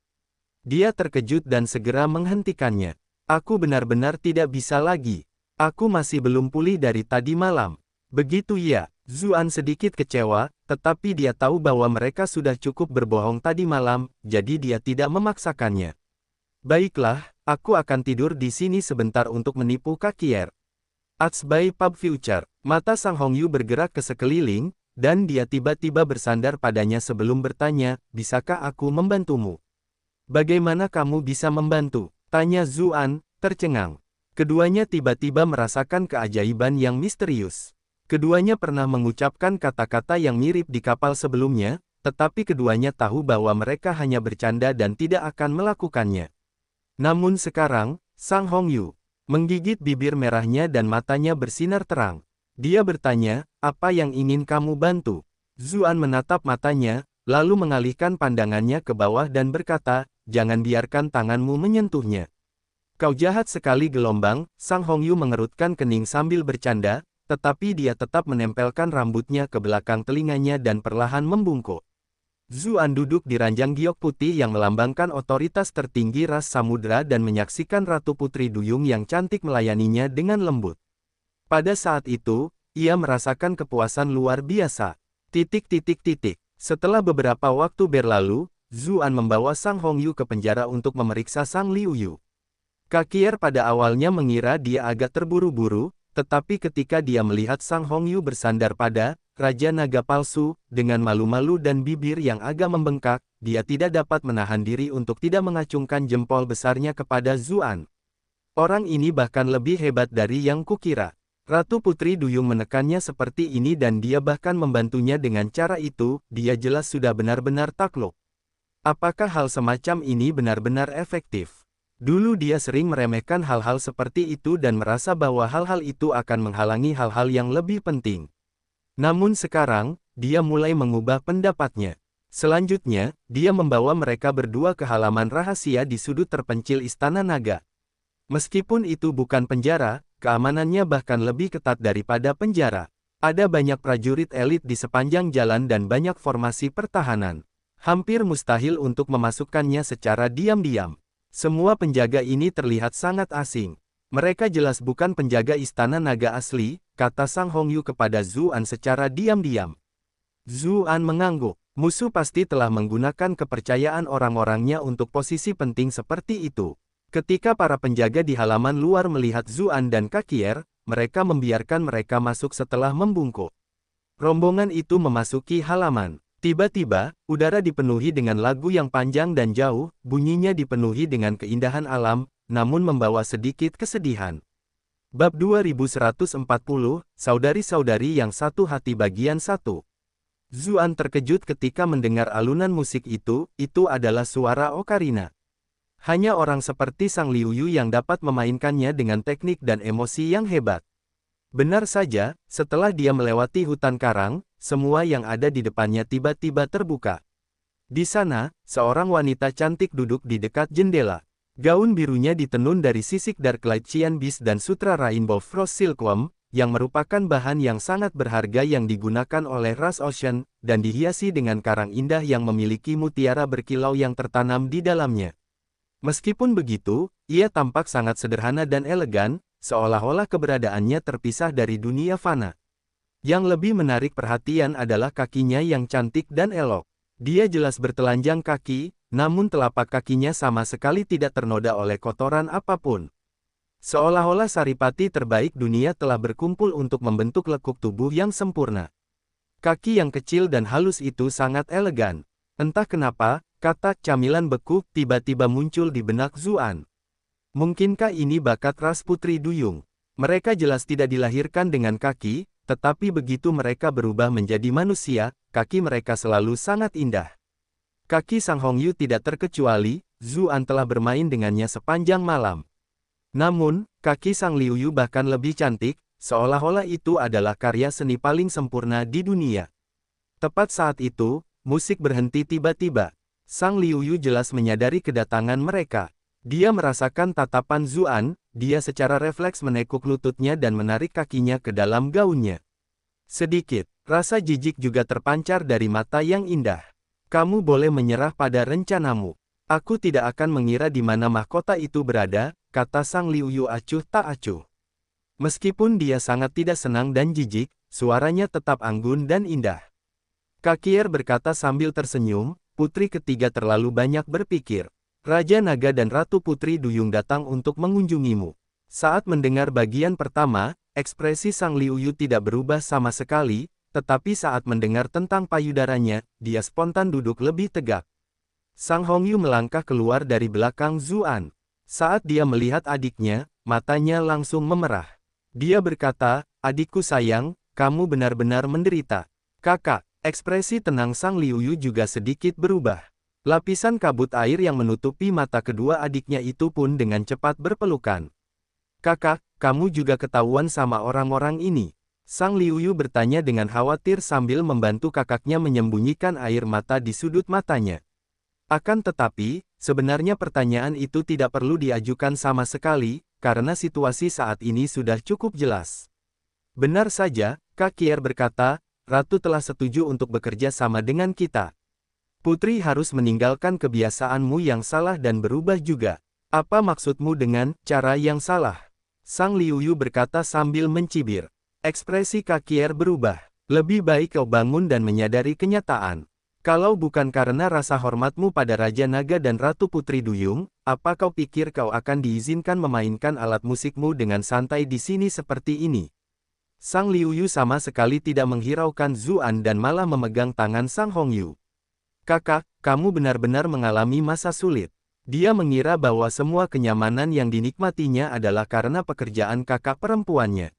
Dia terkejut dan segera menghentikannya. Aku benar-benar tidak bisa lagi. Aku masih belum pulih dari tadi malam. Begitu ya. Zuan sedikit kecewa, tetapi dia tahu bahwa mereka sudah cukup berbohong tadi malam, jadi dia tidak memaksakannya. Baiklah, aku akan tidur di sini sebentar untuk menipu Kakier. By Pub Future. Mata Sang Hongyu bergerak ke sekeliling, dan dia tiba-tiba bersandar padanya sebelum bertanya, bisakah aku membantumu? Bagaimana kamu bisa membantu? Tanya Zuan, tercengang. Keduanya tiba-tiba merasakan keajaiban yang misterius. Keduanya pernah mengucapkan kata-kata yang mirip di kapal sebelumnya, tetapi keduanya tahu bahwa mereka hanya bercanda dan tidak akan melakukannya. Namun sekarang, Sang Hongyu menggigit bibir merahnya dan matanya bersinar terang. Dia bertanya, apa yang ingin kamu bantu? Zuan menatap matanya, lalu mengalihkan pandangannya ke bawah dan berkata, jangan biarkan tanganmu menyentuhnya. Kau jahat sekali gelombang, Sang Hongyu mengerutkan kening sambil bercanda, tetapi dia tetap menempelkan rambutnya ke belakang telinganya dan perlahan membungkuk. Zuan duduk di ranjang giok putih yang melambangkan otoritas tertinggi ras samudera dan menyaksikan Ratu Putri Duyung yang cantik melayaninya dengan lembut. Pada saat itu, ia merasakan kepuasan luar biasa. Setelah beberapa waktu berlalu, Zuan membawa Sang Hongyu ke penjara untuk memeriksa Sang Liuyu. Kakier pada awalnya mengira dia agak terburu-buru, tetapi ketika dia melihat Sang Hongyu bersandar pada Raja Naga Palsu, dengan malu-malu dan bibir yang agak membengkak, dia tidak dapat menahan diri untuk tidak mengacungkan jempol besarnya kepada Zuan. Orang ini bahkan lebih hebat dari yang kukira. Ratu Putri Duyung menekannya seperti ini dan dia bahkan membantunya dengan cara itu, dia jelas sudah benar-benar takluk. Apakah hal semacam ini benar-benar efektif? Dulu dia sering meremehkan hal-hal seperti itu dan merasa bahwa hal-hal itu akan menghalangi hal-hal yang lebih penting. Namun sekarang, dia mulai mengubah pendapatnya. Selanjutnya, dia membawa mereka berdua ke halaman rahasia di sudut terpencil Istana Naga. Meskipun itu bukan penjara, keamanannya bahkan lebih ketat daripada penjara. Ada banyak prajurit elit di sepanjang jalan dan banyak formasi pertahanan. Hampir mustahil untuk memasukkannya secara diam-diam. Semua penjaga ini terlihat sangat asing. Mereka jelas bukan penjaga Istana Naga asli, kata Sang Hongyu kepada Zuan secara diam-diam. Zuan mengangguk. Musuh pasti telah menggunakan kepercayaan orang-orangnya untuk posisi penting seperti itu. Ketika para penjaga di halaman luar melihat Zuan dan Kakier, mereka membiarkan mereka masuk setelah membungkuk. Rombongan itu memasuki halaman. Tiba-tiba, udara dipenuhi dengan lagu yang panjang dan jauh, bunyinya dipenuhi dengan keindahan alam, namun membawa sedikit kesedihan. Bab 2140, Saudari-saudari yang satu hati bagian 1. Zuan terkejut ketika mendengar alunan musik itu adalah suara ocarina. Hanya orang seperti Sang Liuyu yang dapat memainkannya dengan teknik dan emosi yang hebat. Benar saja, setelah dia melewati hutan karang, semua yang ada di depannya tiba-tiba terbuka. Di sana, seorang wanita cantik duduk di dekat jendela. Gaun birunya ditenun dari sisik Darklight Qian Beast dan sutra Rainbow Frost Silkworm, yang merupakan bahan yang sangat berharga yang digunakan oleh ras Ocean, dan dihiasi dengan karang indah yang memiliki mutiara berkilau yang tertanam di dalamnya. Meskipun begitu, ia tampak sangat sederhana dan elegan, seolah-olah keberadaannya terpisah dari dunia fana. Yang lebih menarik perhatian adalah kakinya yang cantik dan elok. Dia jelas bertelanjang kaki, namun telapak kakinya sama sekali tidak ternoda oleh kotoran apapun. Seolah-olah saripati terbaik dunia telah berkumpul untuk membentuk lekuk tubuh yang sempurna. Kaki yang kecil dan halus itu sangat elegan. Entah kenapa, kata camilan beku tiba-tiba muncul di benak Zuan. Mungkinkah ini bakat ras Putri Duyung? Mereka jelas tidak dilahirkan dengan kaki, tetapi begitu mereka berubah menjadi manusia, kaki mereka selalu sangat indah. Kaki Sang Hongyu tidak terkecuali, Zuan telah bermain dengannya sepanjang malam. Namun, kaki Sang Liuyu bahkan lebih cantik, seolah-olah itu adalah karya seni paling sempurna di dunia. Tepat saat itu, musik berhenti tiba-tiba. Sang Liuyu jelas menyadari kedatangan mereka. Dia merasakan tatapan Zuan, dia secara refleks menekuk lututnya dan menarik kakinya ke dalam gaunnya. Sedikit, rasa jijik juga terpancar dari mata yang indah. Kamu boleh menyerah pada rencanamu. Aku tidak akan mengira di mana mahkota itu berada, kata Sang Liuyu acuh tak acuh. Meskipun dia sangat tidak senang dan jijik, suaranya tetap anggun dan indah. Kakier berkata sambil tersenyum, putri ketiga terlalu banyak berpikir. Raja Naga dan Ratu Putri Duyung datang untuk mengunjungimu. Saat mendengar bagian pertama, ekspresi Sang Liuyu tidak berubah sama sekali, tetapi saat mendengar tentang payudaranya, dia spontan duduk lebih tegak. Sang Hongyu melangkah keluar dari belakang Zuan. Saat dia melihat adiknya, matanya langsung memerah. Dia berkata, adikku sayang, kamu benar-benar menderita. Kakak, ekspresi tenang Sang Liuyu juga sedikit berubah. Lapisan kabut air yang menutupi mata kedua adiknya itu pun dengan cepat berpelukan. Kakak, kamu juga ketahuan sama orang-orang ini. Sang Liuyu bertanya dengan khawatir sambil membantu kakaknya menyembunyikan air mata di sudut matanya. Akan tetapi, sebenarnya pertanyaan itu tidak perlu diajukan sama sekali, karena situasi saat ini sudah cukup jelas. Benar saja, Kakier berkata, Ratu telah setuju untuk bekerja sama dengan kita. Putri harus meninggalkan kebiasaanmu yang salah dan berubah juga. Apa maksudmu dengan cara yang salah? Sang Liuyu berkata sambil mencibir. Ekspresi Kakier berubah. Lebih baik kau bangun dan menyadari kenyataan. Kalau bukan karena rasa hormatmu pada Raja Naga dan Ratu Putri Duyung, apa kau pikir kau akan diizinkan memainkan alat musikmu dengan santai di sini seperti ini? Sang Liuyu sama sekali tidak menghiraukan Zuan dan malah memegang tangan Sang Hongyu. Kakak, kamu benar-benar mengalami masa sulit. Dia mengira bahwa semua kenyamanan yang dinikmatinya adalah karena pekerjaan kakak perempuannya.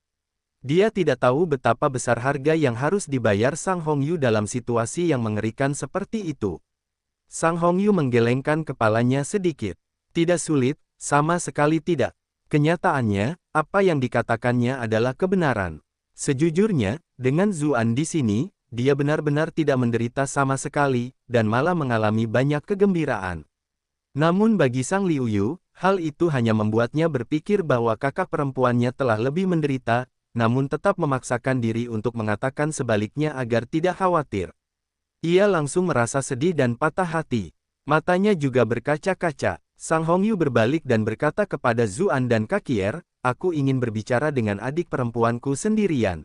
Dia tidak tahu betapa besar harga yang harus dibayar Sang Hongyu dalam situasi yang mengerikan seperti itu. Sang Hongyu menggelengkan kepalanya sedikit. Tidak sulit, sama sekali tidak. Kenyataannya, apa yang dikatakannya adalah kebenaran. Sejujurnya, dengan Zuan di sini, dia benar-benar tidak menderita sama sekali, dan malah mengalami banyak kegembiraan. Namun bagi Sang Liuyu, hal itu hanya membuatnya berpikir bahwa kakak perempuannya telah lebih menderita, namun tetap memaksakan diri untuk mengatakan sebaliknya agar tidak khawatir. Ia langsung merasa sedih dan patah hati. Matanya juga berkaca-kaca. Sang Hongyu berbalik dan berkata kepada Zuan dan Kakier, aku ingin berbicara dengan adik perempuanku sendirian.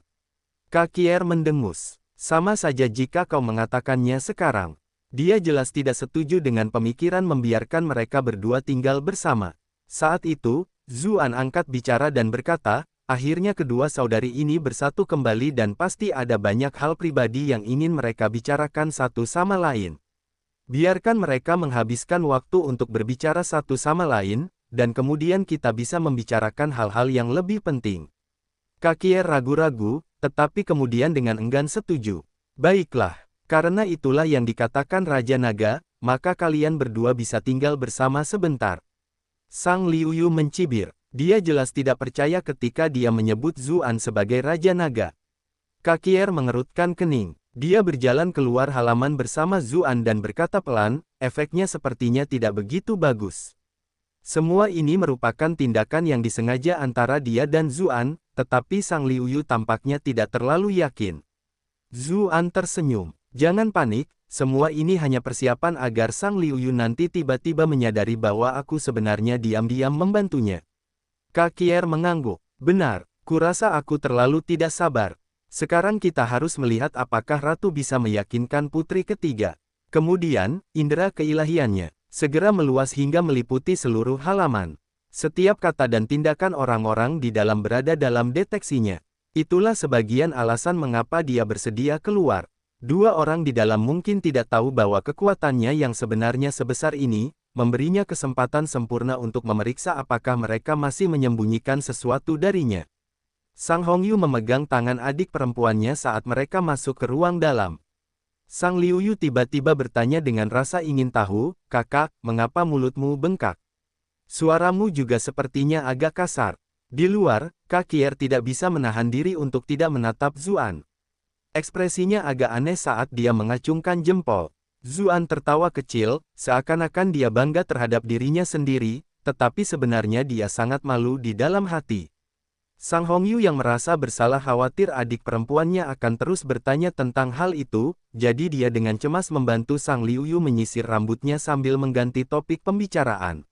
Kakier mendengus. Sama saja jika kau mengatakannya sekarang. Dia jelas tidak setuju dengan pemikiran membiarkan mereka berdua tinggal bersama. Saat itu, Zuan angkat bicara dan berkata, akhirnya kedua saudari ini bersatu kembali dan pasti ada banyak hal pribadi yang ingin mereka bicarakan satu sama lain. Biarkan mereka menghabiskan waktu untuk berbicara satu sama lain, dan kemudian kita bisa membicarakan hal-hal yang lebih penting. Kakier ragu-ragu, tetapi kemudian dengan enggan setuju. Baiklah, karena itulah yang dikatakan Raja Naga, maka kalian berdua bisa tinggal bersama sebentar. Sang Liuyu mencibir. Dia jelas tidak percaya ketika dia menyebut Zuan sebagai Raja Naga. Kakier mengerutkan kening. Dia berjalan keluar halaman bersama Zuan dan berkata pelan, efeknya sepertinya tidak begitu bagus. Semua ini merupakan tindakan yang disengaja antara dia dan Zuan, tetapi Sang Liuyu tampaknya tidak terlalu yakin. Zuan tersenyum. Jangan panik, semua ini hanya persiapan agar Sang Liuyu nanti tiba-tiba menyadari bahwa aku sebenarnya diam-diam membantunya. Kakier mengangguk. Benar, kurasa aku terlalu tidak sabar. Sekarang kita harus melihat apakah Ratu bisa meyakinkan putri ketiga. Kemudian, indera keilahiannya segera meluas hingga meliputi seluruh halaman. Setiap kata dan tindakan orang-orang di dalam berada dalam deteksinya. Itulah sebagian alasan mengapa dia bersedia keluar. Dua orang di dalam mungkin tidak tahu bahwa kekuatannya yang sebenarnya sebesar ini, memberinya kesempatan sempurna untuk memeriksa apakah mereka masih menyembunyikan sesuatu darinya. Sang Hongyu memegang tangan adik perempuannya saat mereka masuk ke ruang dalam. Sang Liuyu tiba-tiba bertanya dengan rasa ingin tahu, kakak, mengapa mulutmu bengkak? Suaramu juga sepertinya agak kasar. Di luar, Kakier tidak bisa menahan diri untuk tidak menatap Zuan. Ekspresinya agak aneh saat dia mengacungkan jempol. Zuan tertawa kecil, seakan-akan dia bangga terhadap dirinya sendiri, tetapi sebenarnya dia sangat malu di dalam hati. Sang Hongyu yang merasa bersalah khawatir adik perempuannya akan terus bertanya tentang hal itu, jadi dia dengan cemas membantu Sang Liuyu menyisir rambutnya sambil mengganti topik pembicaraan.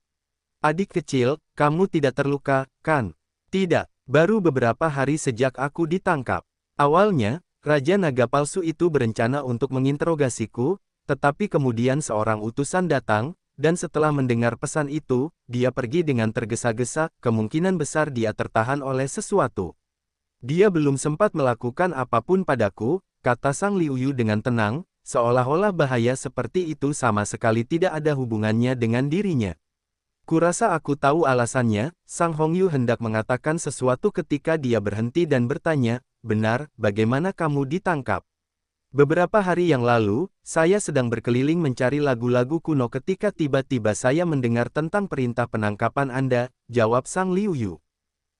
Adik kecil, kamu tidak terluka, kan? Tidak, baru beberapa hari sejak aku ditangkap. Awalnya, Raja Naga Palsu itu berencana untuk menginterogasiku, tetapi kemudian seorang utusan datang, dan setelah mendengar pesan itu, dia pergi dengan tergesa-gesa, kemungkinan besar dia tertahan oleh sesuatu. Dia belum sempat melakukan apapun padaku, kata Sang Liuyu dengan tenang, seolah-olah bahaya seperti itu sama sekali tidak ada hubungannya dengan dirinya. Kurasa aku tahu alasannya, Sang Hongyu hendak mengatakan sesuatu ketika dia berhenti dan bertanya, benar, bagaimana kamu ditangkap? Beberapa hari yang lalu, saya sedang berkeliling mencari lagu-lagu kuno ketika tiba-tiba saya mendengar tentang perintah penangkapan Anda, jawab Sang Liuyu.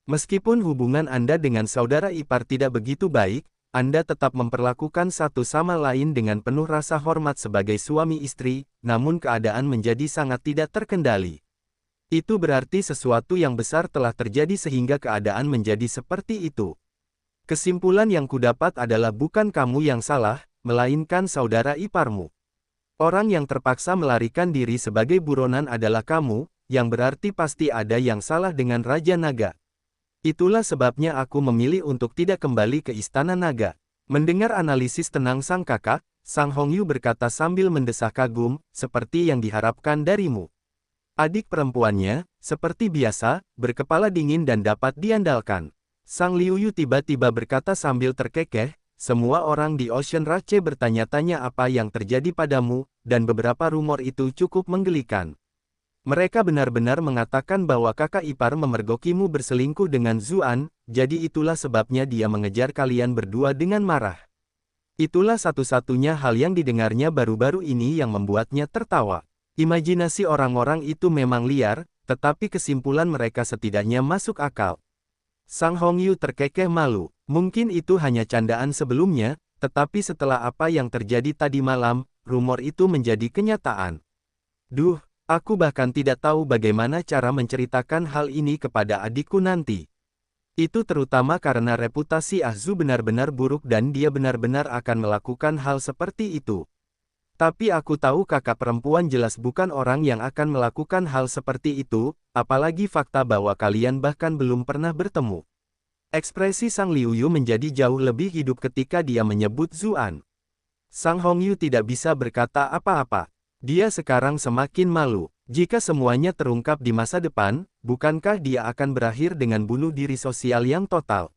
Meskipun hubungan Anda dengan saudara ipar tidak begitu baik, Anda tetap memperlakukan satu sama lain dengan penuh rasa hormat sebagai suami istri, namun keadaan menjadi sangat tidak terkendali. Itu berarti sesuatu yang besar telah terjadi sehingga keadaan menjadi seperti itu. Kesimpulan yang kudapat adalah bukan kamu yang salah, melainkan saudara iparmu. Orang yang terpaksa melarikan diri sebagai buronan adalah kamu, yang berarti pasti ada yang salah dengan Raja Naga. Itulah sebabnya aku memilih untuk tidak kembali ke Istana Naga. Mendengar analisis tenang sang kakak, Sang Hongyu berkata sambil mendesah kagum, seperti yang diharapkan darimu. Adik perempuannya, seperti biasa, berkepala dingin dan dapat diandalkan. Sang Liuyu tiba-tiba berkata sambil terkekeh, semua orang di Ocean Rache bertanya-tanya apa yang terjadi padamu, dan beberapa rumor itu cukup menggelikan. Mereka benar-benar mengatakan bahwa kakak ipar memergokimu berselingkuh dengan Zuan, jadi itulah sebabnya dia mengejar kalian berdua dengan marah. Itulah satu-satunya hal yang didengarnya baru-baru ini yang membuatnya tertawa. Imajinasi orang-orang itu memang liar, tetapi kesimpulan mereka setidaknya masuk akal. Sang Hongyu terkekeh malu. Mungkin itu hanya candaan sebelumnya, tetapi setelah apa yang terjadi tadi malam, rumor itu menjadi kenyataan. Duh, aku bahkan tidak tahu bagaimana cara menceritakan hal ini kepada adikku nanti. Itu terutama karena reputasi Ahzu benar-benar buruk dan dia benar-benar akan melakukan hal seperti itu. Tapi aku tahu kakak perempuan jelas bukan orang yang akan melakukan hal seperti itu, apalagi fakta bahwa kalian bahkan belum pernah bertemu. Ekspresi Sang Liuyu menjadi jauh lebih hidup ketika dia menyebut Zuan. Sang Hongyu tidak bisa berkata apa-apa. Dia sekarang semakin malu. Jika semuanya terungkap di masa depan, bukankah dia akan berakhir dengan bunuh diri sosial yang total?